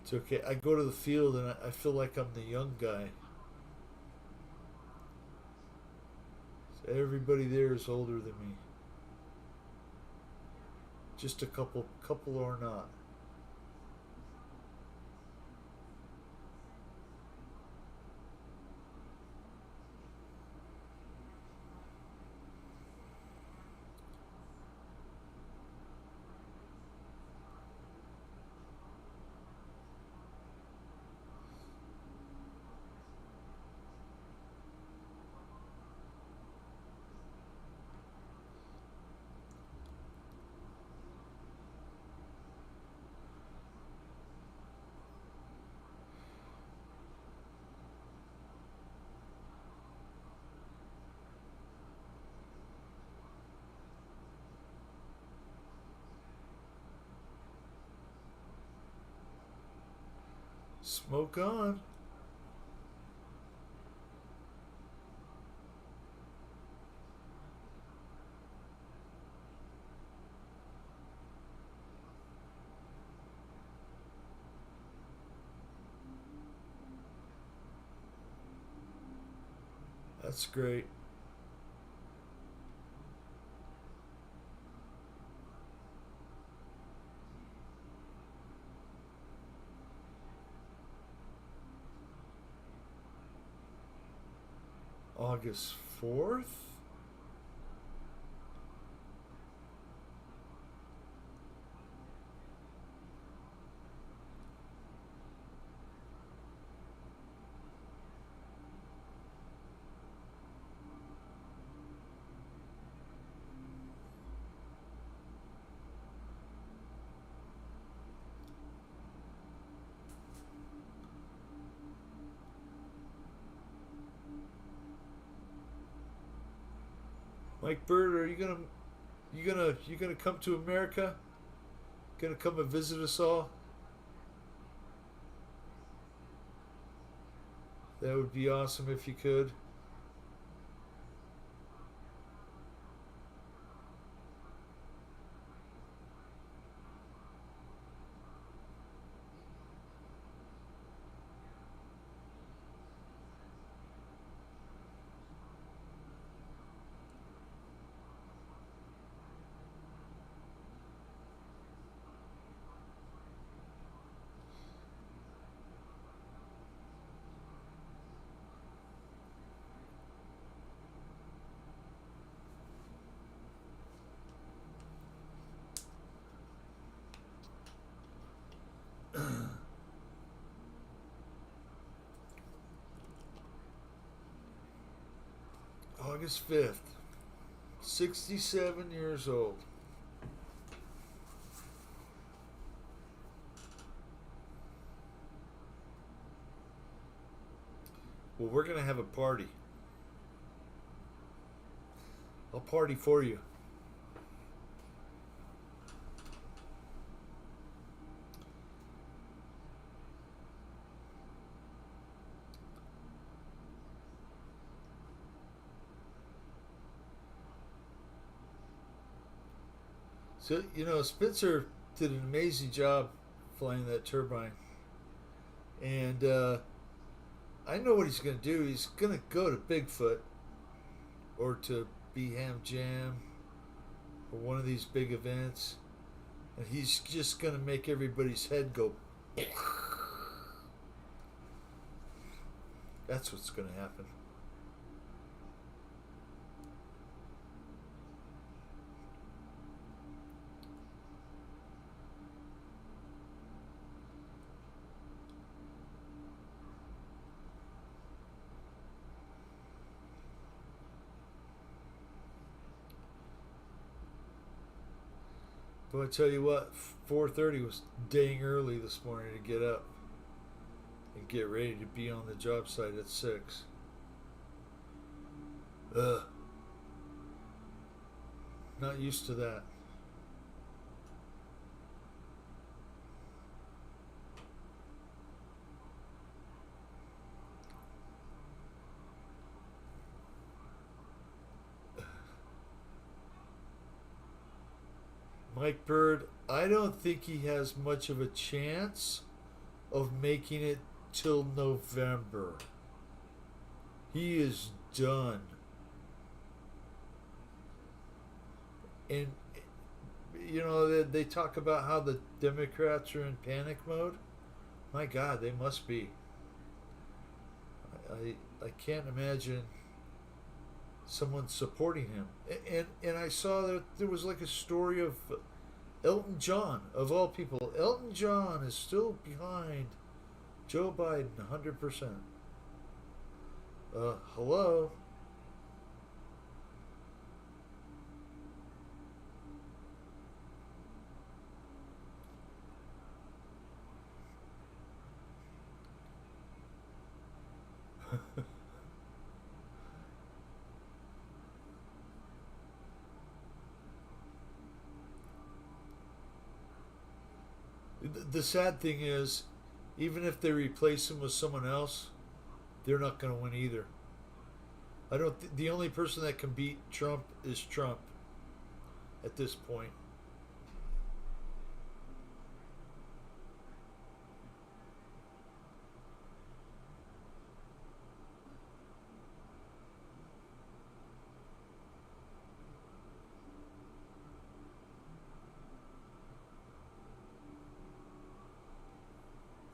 Speaker 1: It's okay. I go to the field and I feel like I'm the young guy. So everybody there is older than me. Just a couple are not. Smoke on. That's great. August 4th? Mike Bird, are you gonna come to America? Gonna come and visit us all? That would be awesome if you could. August 5th. 67 years old. Well, we're gonna have a party. I'll party for you. So Spencer did an amazing job flying that turbine, and I know what he's gonna do. He's gonna go to Bigfoot or to Beham Jam or one of these big events, and he's just gonna make everybody's head go. That's what's gonna happen. But I tell you what, 4:30 was dang early this morning to get up and get ready to be on the job site at 6. Ugh, not used to that. Mike Bird, I don't think he has much of a chance of making it till November. He is done. And, they talk about how the Democrats are in panic mode. My God, they must be. I can't imagine someone supporting him. And I saw that there was like a story of Elton John, of all people. Elton John is still behind Joe Biden 100%. Hello? The sad thing is, even if they replace him with someone else, they're not going to win either. I don't. The only person that can beat Trump is Trump at this point.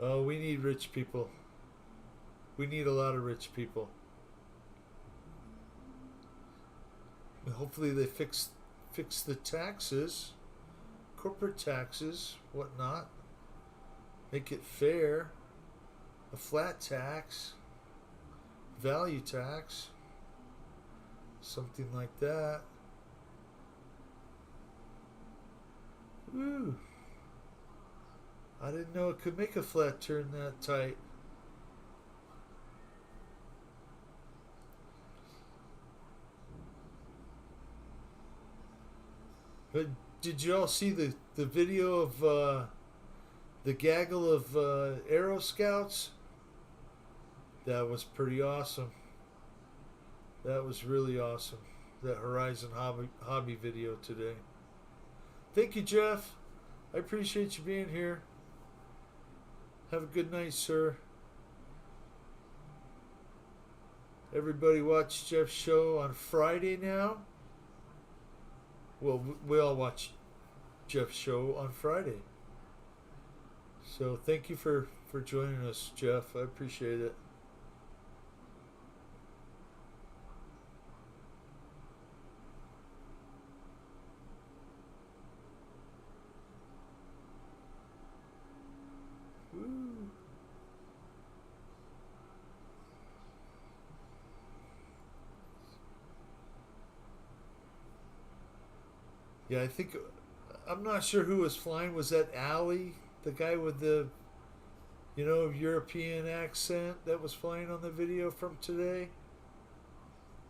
Speaker 1: Oh, we need rich people. We need a lot of rich people. Hopefully, they fix the taxes, corporate taxes, whatnot. Make it fair. A flat tax, value tax, something like that. Woo! I didn't know it could make a flat turn that tight. But did you all see the video of the gaggle of Aero Scouts? That was pretty awesome. That was really awesome. That Horizon hobby video today. Thank you, Jeff. I appreciate you being here. Have a good night, sir. Everybody watch Jeff's show on Friday now. Well, we all watch Jeff's show on Friday. So thank you for joining us, Jeff. I appreciate it. Woo. Yeah, I think I'm not sure who was flying. Was that Allie, the guy with the European accent that was playing on the video from today.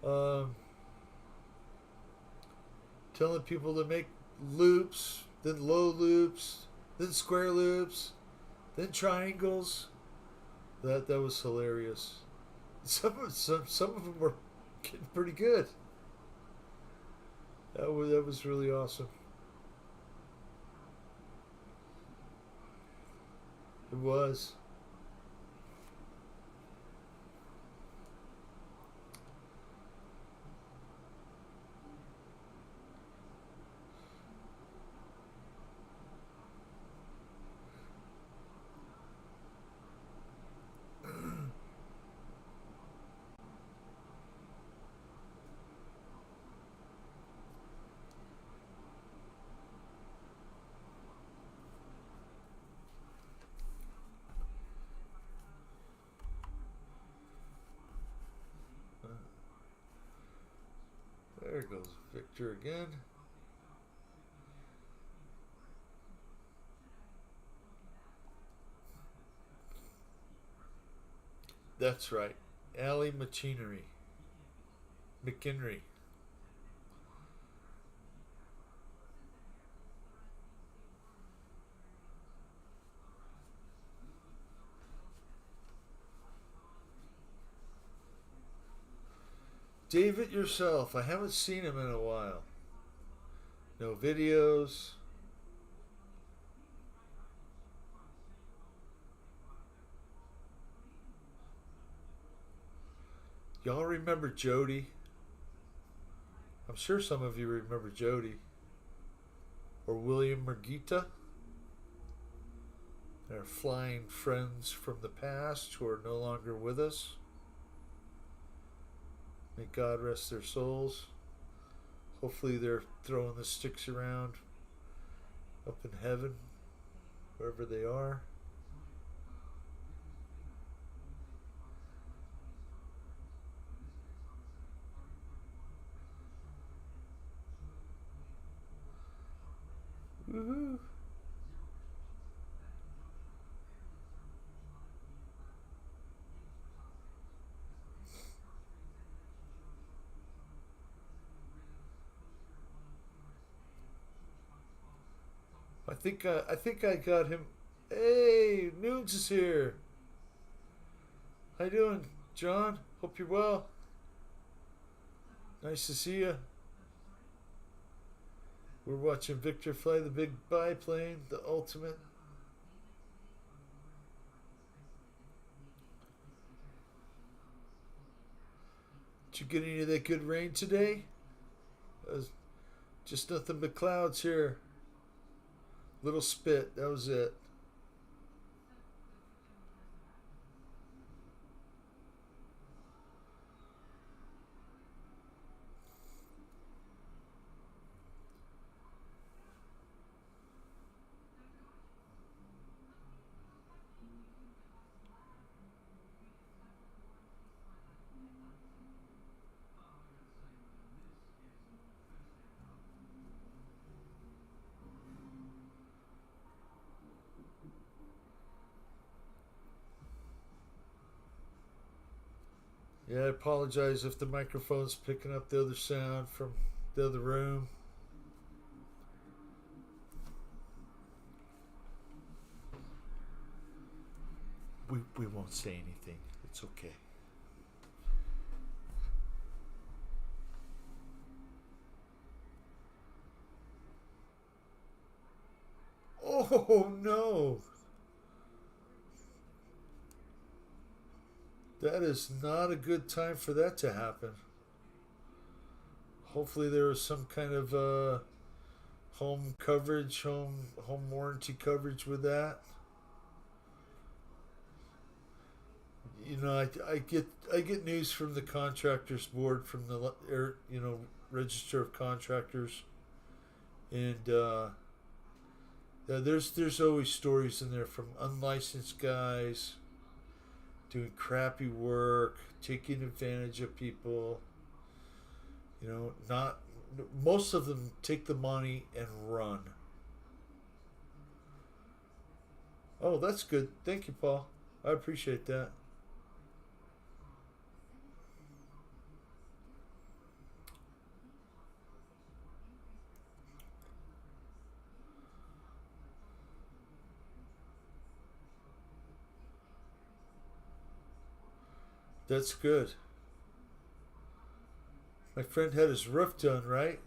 Speaker 1: Um, Telling people to make loops, then low loops, then square loops, then triangles. That was hilarious. Some of them were getting pretty good. That was really awesome. It was. There goes Victor again. That's right. Allie McHenry. David yourself. I haven't seen him in a while. No videos. Y'all remember Jody? I'm sure some of you remember Jody. Or William Murgita. They're flying friends from the past who are no longer with us. May God rest their souls. Hopefully they're throwing the sticks around up in heaven, wherever they are. Woohoo! I think I got him. Hey, Nunes is here. How you doing, John? Hope you're well. Nice to see you. We're watching Victor fly the big biplane, the ultimate. Did you get any of that good rain today? Just nothing but clouds here. Little spit, that was it. Yeah, I apologize if the microphone's picking up the other sound from the other room. We won't say anything. It's okay. Oh no! That is not a good time for that to happen. Hopefully there was some kind of home coverage, home warranty coverage with that. I get news from the contractors board from the register of contractors, and yeah, there's always stories in there from unlicensed guys doing crappy work, taking advantage of people. Not most of them take the money and run. Oh, that's good. Thank you, Paul. I appreciate that. That's good. My friend had his roof done, right?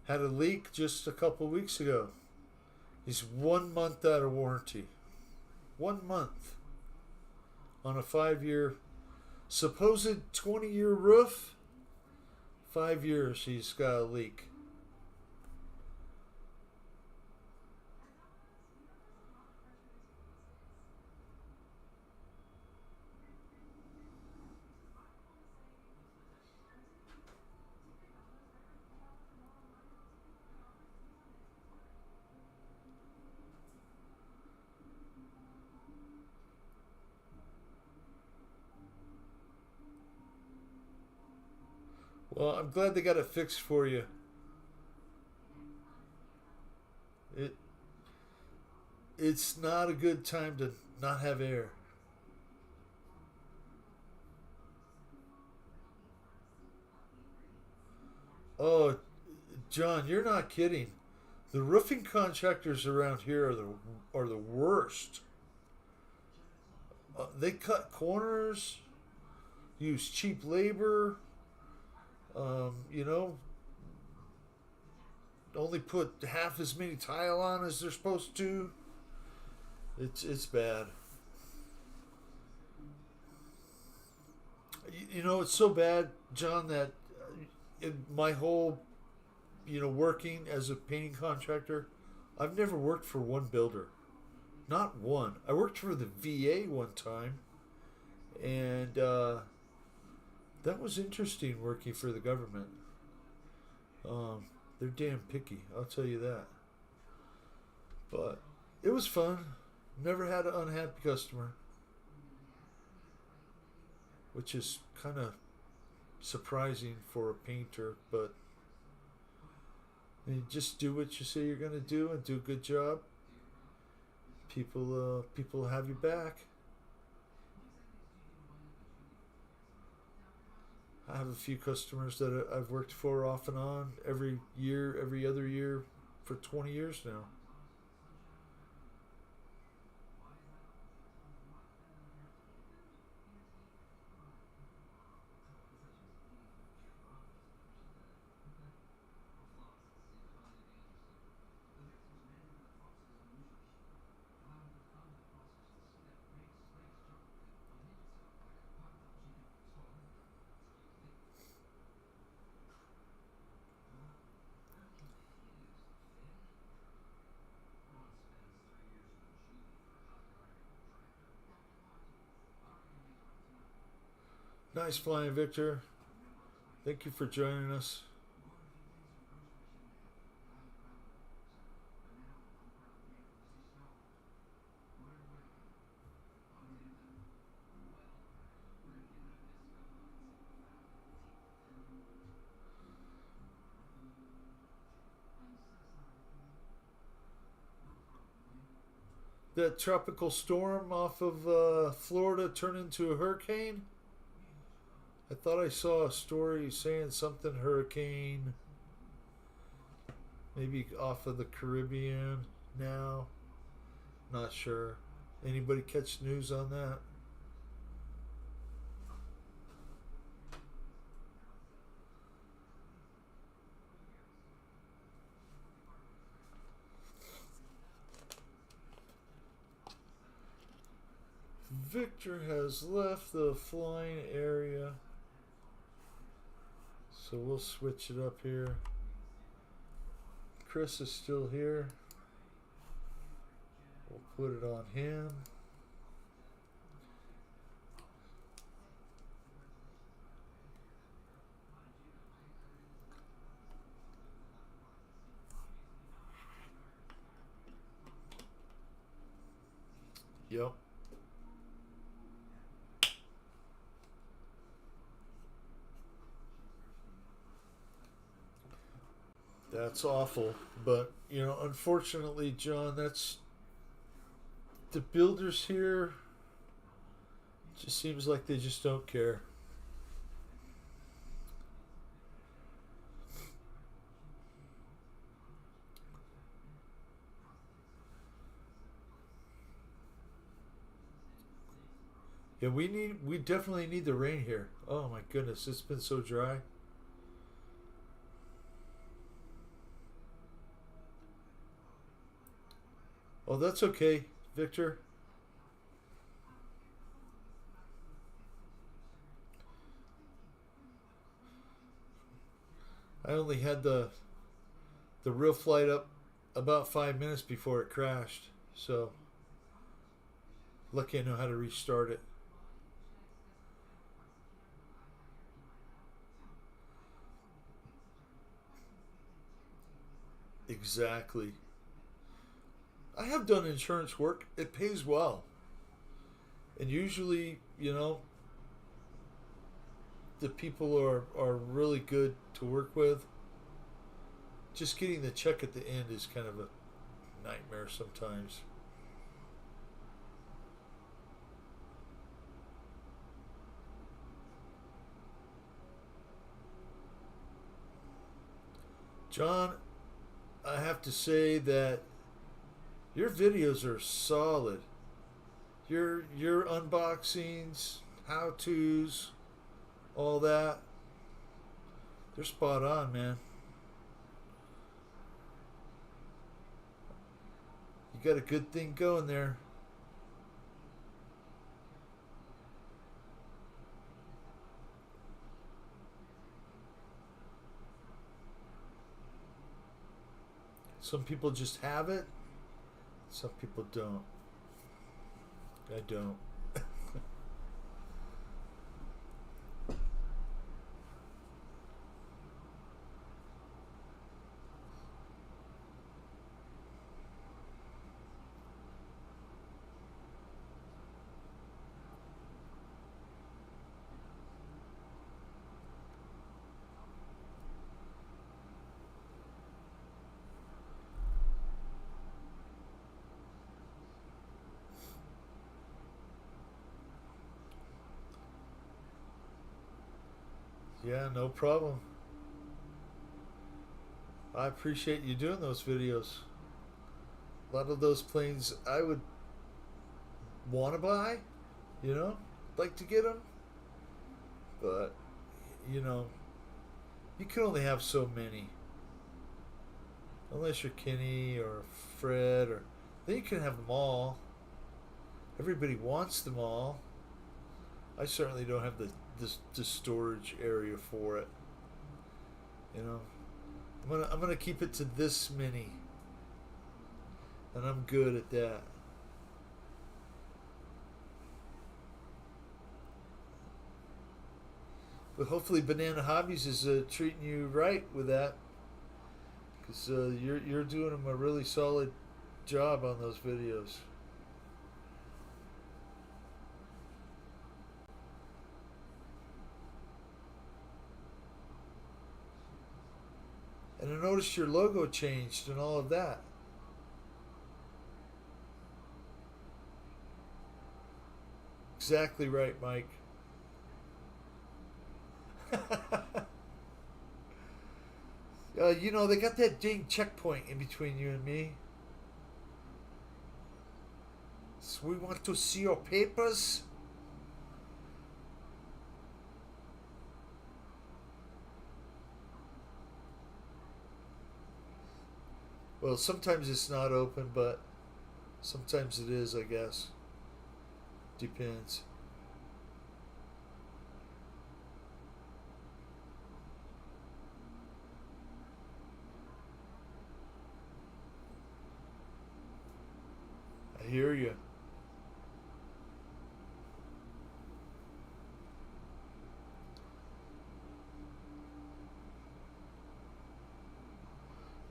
Speaker 1: Had a leak just a couple weeks ago. He's 1 month out of warranty. 1 month on a 5 year, supposed 20-year roof. 5 years he's got a leak. Well, I'm glad they got it fixed for you. It it's not a good time to not have air. Oh, John, you're not kidding. The roofing contractors around here are the worst. They cut corners, use cheap labor. You know, only put half as many tile on as they're supposed to. It's bad. You know, it's so bad, John, that in my whole, working as a painting contractor, I've never worked for one builder. Not one. I worked for the VA one time, and that was interesting working for the government. They're damn picky, I'll tell you that. But it was fun. Never had an unhappy customer, which is kind of surprising for a painter, but you just do what you say you're going to do and do a good job. People have you back. I have a few customers that I've worked for off and on every year, every other year for 20 years now. Nice flying, Victor. Thank you for joining us. That tropical storm off of Florida turned into a hurricane. I thought I saw a story saying something hurricane, maybe off of the Caribbean now. Not sure. Anybody catch news on that? Victor has left the flying area, so we'll switch it up here. Chris is still here. We'll put it on him. Yep. That's awful. But, unfortunately, John, that's the builders here. Just seems like they just don't care. Yeah, we definitely need the rain here. Oh my goodness, it's been so dry. Oh, that's okay, Victor. I only had the real flight up about 5 minutes before it crashed. So lucky I know how to restart it. Exactly. I have done insurance work. It pays well. And usually, the people are really good to work with. Just getting the check at the end is kind of a nightmare sometimes. John, I have to say that your videos are solid. Your unboxings, how tos, all that, they're spot on, man. You got a good thing going there. Some people just have it, some people don't. I don't. Yeah, no problem. I appreciate you doing those videos. A lot of those planes I would want to buy, you know, like to get them, but you know, you can only have so many. Unless you're Kenny or Fred, or then you can have them all. Everybody wants them all. I certainly don't have the storage area for it. You know, I'm gonna keep it to this many, and I'm good at that. But hopefully, Banana Hobbies is treating you right with that, because you're doing them a really solid job on those videos. And I noticed your logo changed and all of that. Exactly right, Mike. They got that dang checkpoint in between you and me. So we want to see your papers. Well, sometimes it's not open, but sometimes it is, I guess. Depends. I hear you.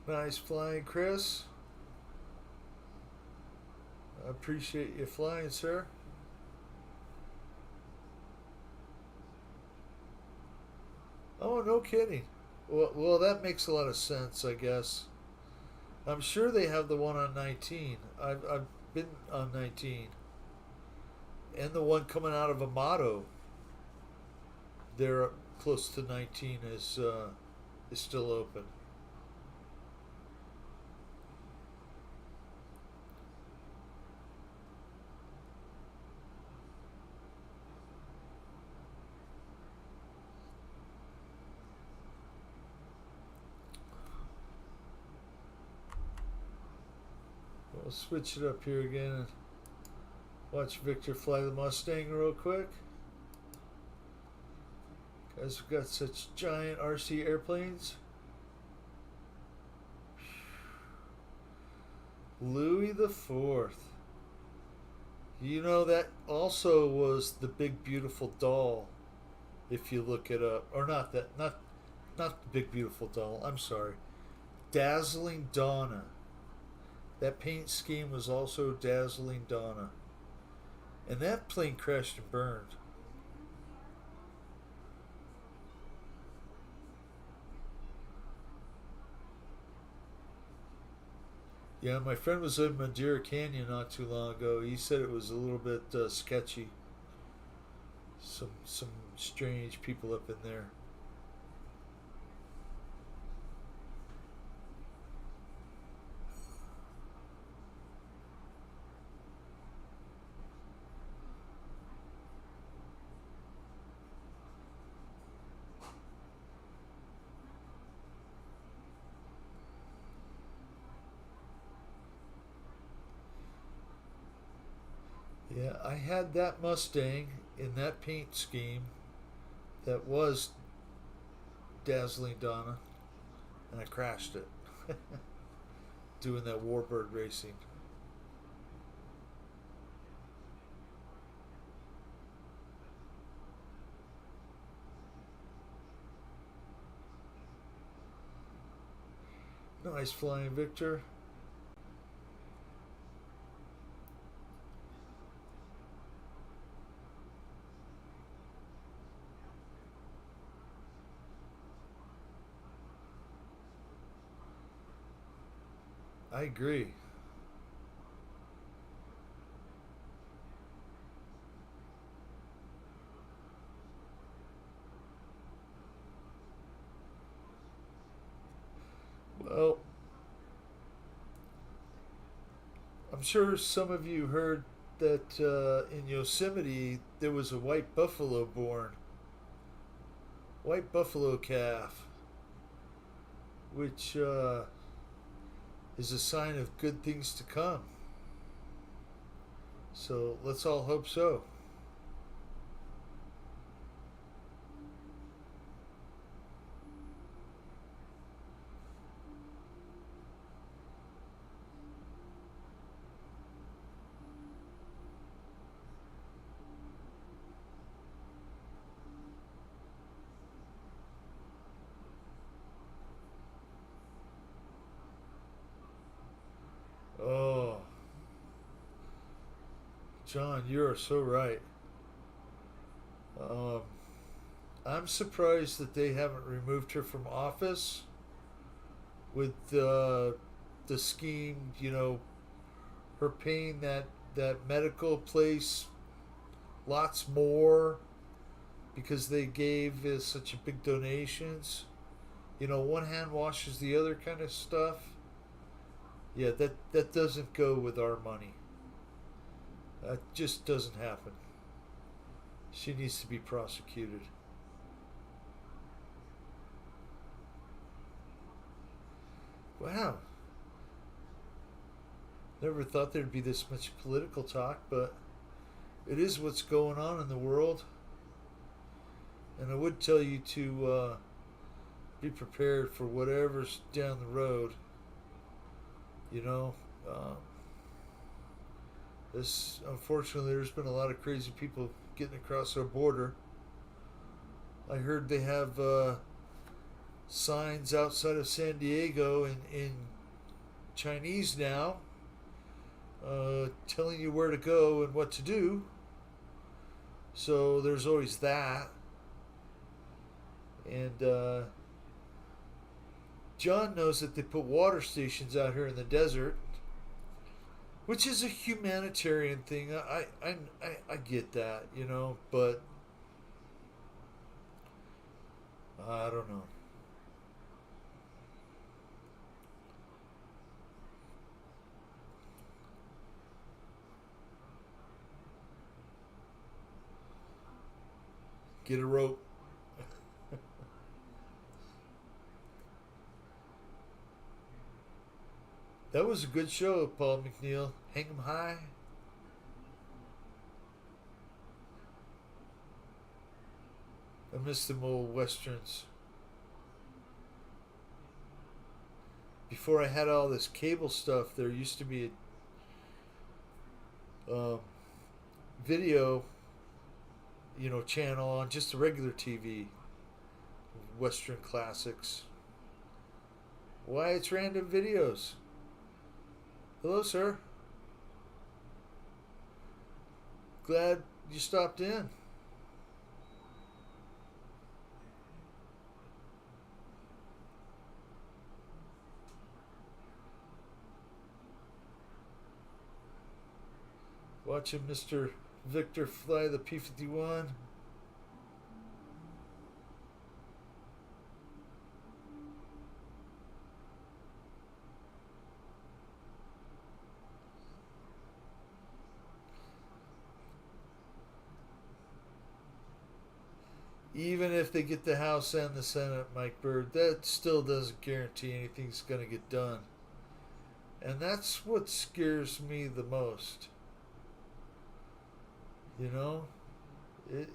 Speaker 1: Nice flying, Chris. I appreciate you flying, sir. Oh, no kidding. Well, that makes a lot of sense, I guess. I'm sure they have the one on 19. I've been on 19. And the one coming out of Amato, they're close to 19, is still open. We'll switch it up here again and watch Victor fly the Mustang real quick. Guys, we've got such giant RC airplanes. Louis the Fourth. You know, that also was the Big Beautiful Doll, if you look it up. Or not that, not the Big Beautiful Doll, I'm sorry. Dazzling Donna. That paint scheme was also Dazzling Donna. And that plane crashed and burned. Yeah, my friend was in Madeira Canyon not too long ago. He said it was a little bit sketchy. Some strange people up in there. Yeah, I had that Mustang in that paint scheme that was Dazzling Donna, and I crashed it doing that Warbird racing. Nice flying, Victor. I agree. Well, I'm sure some of you heard that in Yosemite there was a white buffalo born, white buffalo calf, which is a sign of good things to come. So let's all hope so. Oh, John, you are so right. Um, I'm surprised that they haven't removed her from office with the scheme. You know, her paying that medical place lots more because they gave such a big donations. You know, one hand washes the other kind of stuff. Yeah, that doesn't go with our money. That just doesn't happen. She needs to be prosecuted. Wow. Never thought there'd be this much political talk, but it is what's going on in the world. And I would tell you to be prepared for whatever's down the road. You know, this unfortunately, there's been a lot of crazy people getting across our border. I heard they have signs outside of San Diego in Chinese now, telling you where to go and what to do. So there's always that. And John knows that they put water stations out here in the desert. which is a humanitarian thing. I get that, but I don't know. Get a rope. That was a good show, Paul McNeil. Hang 'em high. I miss them old westerns. Before I had all this cable stuff, there used to be a video, channel on just the regular TV. Western classics. Why it's random videos? Hello, sir. Glad you stopped in. Watching Mr. Victor fly the P 51. Even if they get the House and the Senate, Mike Bird, that still doesn't guarantee anything's going to get done. And that's what scares me the most. You know? It,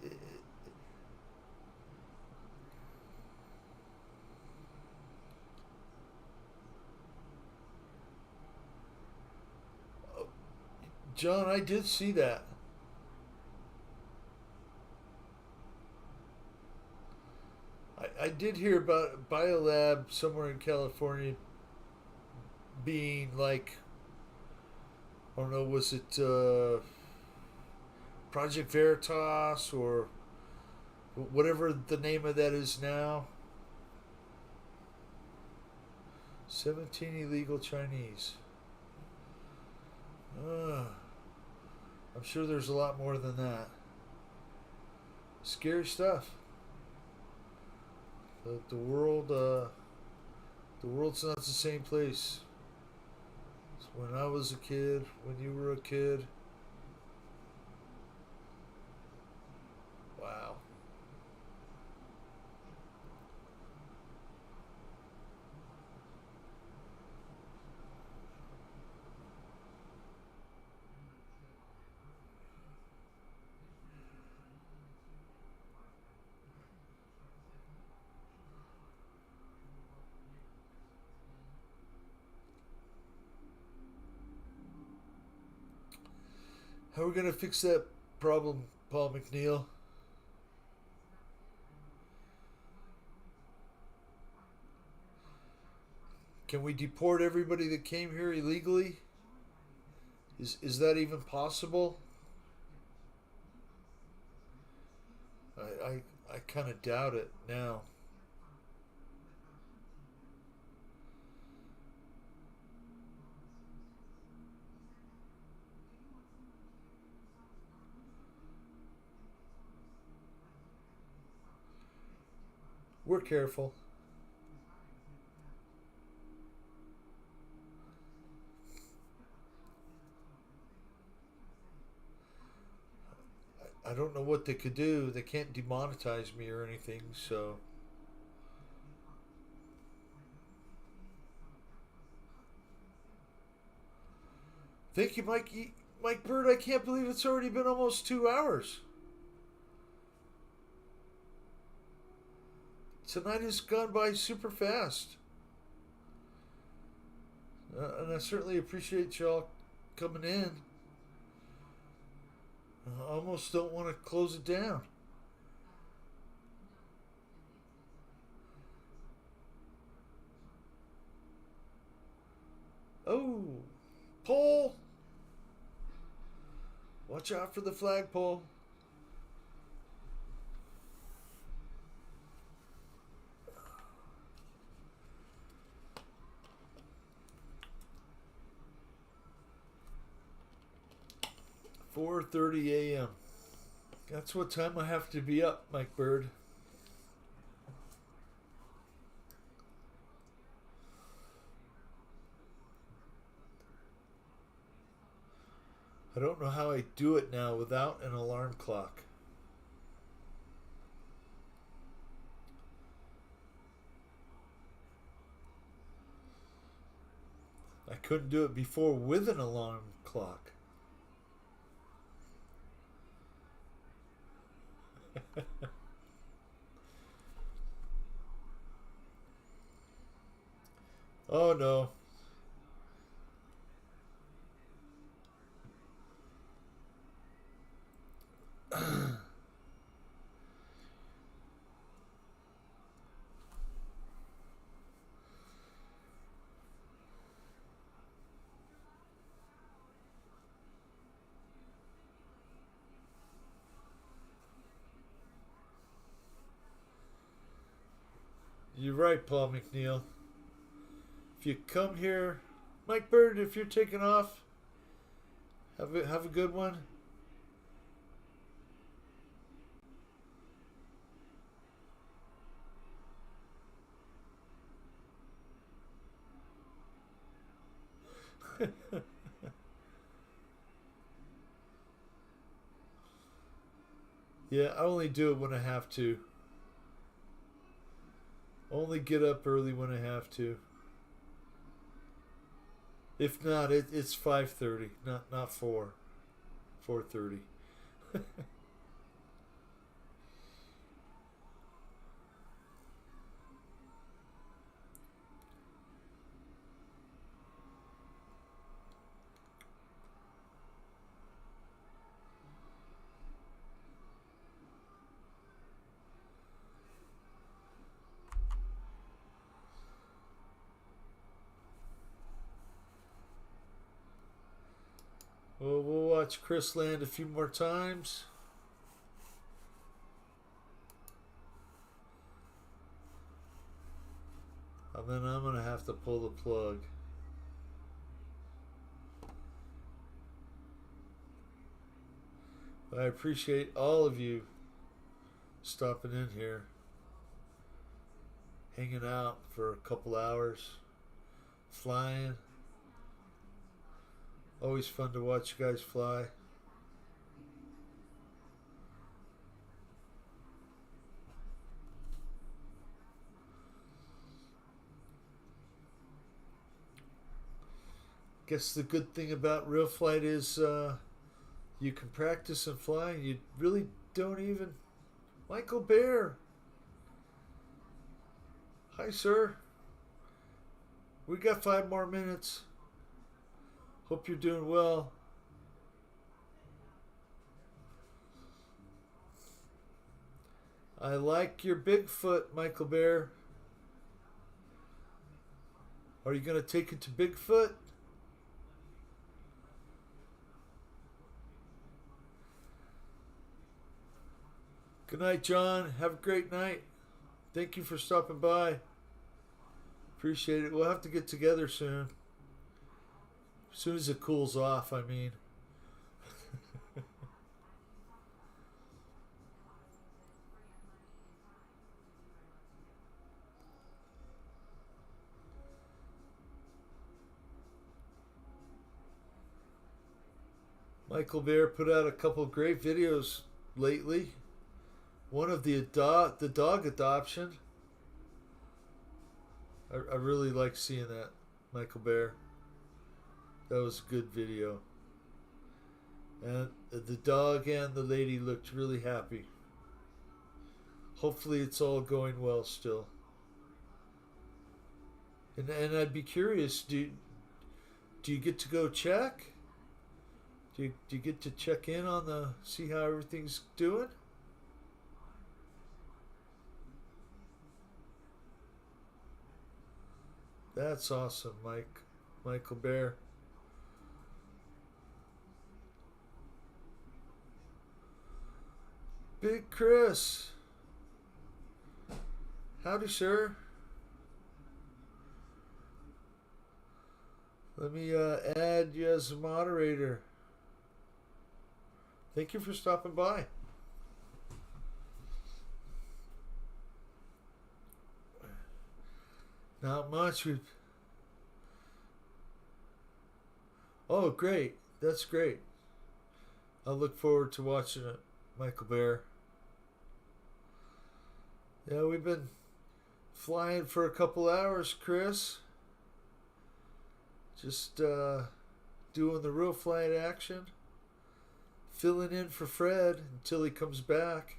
Speaker 1: John, I did see that. I did hear about a biolab somewhere in California being like, I don't know, was it Project Veritas or whatever the name of that is now? 17 illegal Chinese. Uh, I'm sure there's a lot more than that. Scary stuff. The world's not the same place. So when I was a kid, when you were a kid. Wow. How are we gonna fix that problem, Paul McNeil? Can we deport everybody that came here illegally? Is that even possible? I kind of doubt it now. We're careful. I don't know what they could do. They can't demonetize me or anything, so. Thank you, Mike. Mike Bird, I can't believe it's already been almost 2 hours. Tonight has gone by super fast. And I certainly appreciate y'all coming in. I almost don't want to close it down. Oh, pole! Watch out for the flagpole. 4:30 a.m. That's what time I have to be up, Mike Bird. I don't know how I do it now without an alarm clock. I couldn't do it before with an alarm clock. Oh no. You're right, Paul McNeil. If you come here, Mike Bird, if you're taking off, have a good one. Yeah, I only do it when I have to. Only get up early when I have to. If not, it's 5:30, not 4. 4:30. Well, we'll watch Chris land a few more times. And then I'm going to have to pull the plug. I appreciate all of you stopping in here, hanging out for a couple hours, flying. Always fun to watch you guys fly. Guess the good thing about real flight is you can practice and fly and you really don't even. Michael Bear. Hi, sir. We got 5 more minutes. Hope you're doing well. I like your Bigfoot, Michael Bear. Are you going to take it to Bigfoot? Good night, John. Have a great night. Thank you for stopping by. Appreciate it. We'll have to get together soon. As soon as it cools off, I mean. Michael Bear put out a couple of great videos lately. One of the dog adoption. I really like seeing that, Michael Bear. That was a good video. And the dog and the lady looked really happy. Hopefully it's all going well still. And I'd be curious, do you get to go check? Do you get to check in on see how everything's doing? That's awesome, Michael Bear. Big Chris. Howdy, sir. Let me add you as a moderator. Thank you for stopping by. Not much. Oh, great. That's great. I look forward to watching it, Michael Bear. Yeah, we've been flying for a couple hours, Chris. Just doing the real flight action. Filling in for Fred until he comes back.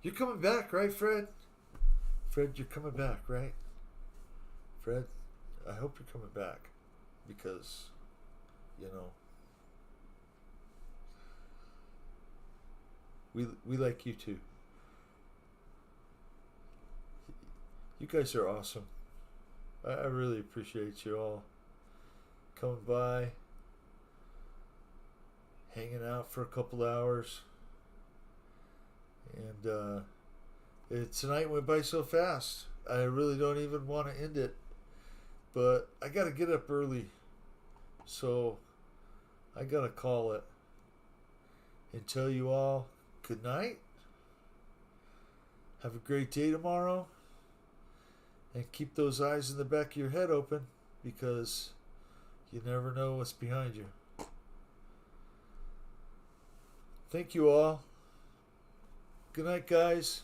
Speaker 1: You're coming back, right, Fred? Fred, you're coming back, right? Fred, I hope you're coming back. Because, you know, we like you too. You guys are awesome. I really appreciate you all coming by, hanging out for a couple hours. And tonight went by so fast. I really don't even want to end it. But I got to get up early. So I got to call it and tell you all good night. Have a great day tomorrow. And keep those eyes in the back of your head open, because you never know what's behind you. Thank you all. Good night, guys.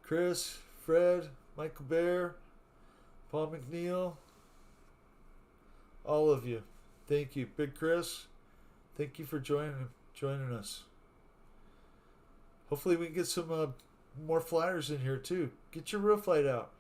Speaker 1: Chris, Fred, Michael Bear, Paul McNeil, all of you. Thank you. Big Chris, thank you for joining us. Hopefully we can get some more flyers in here too. Get your real flight out.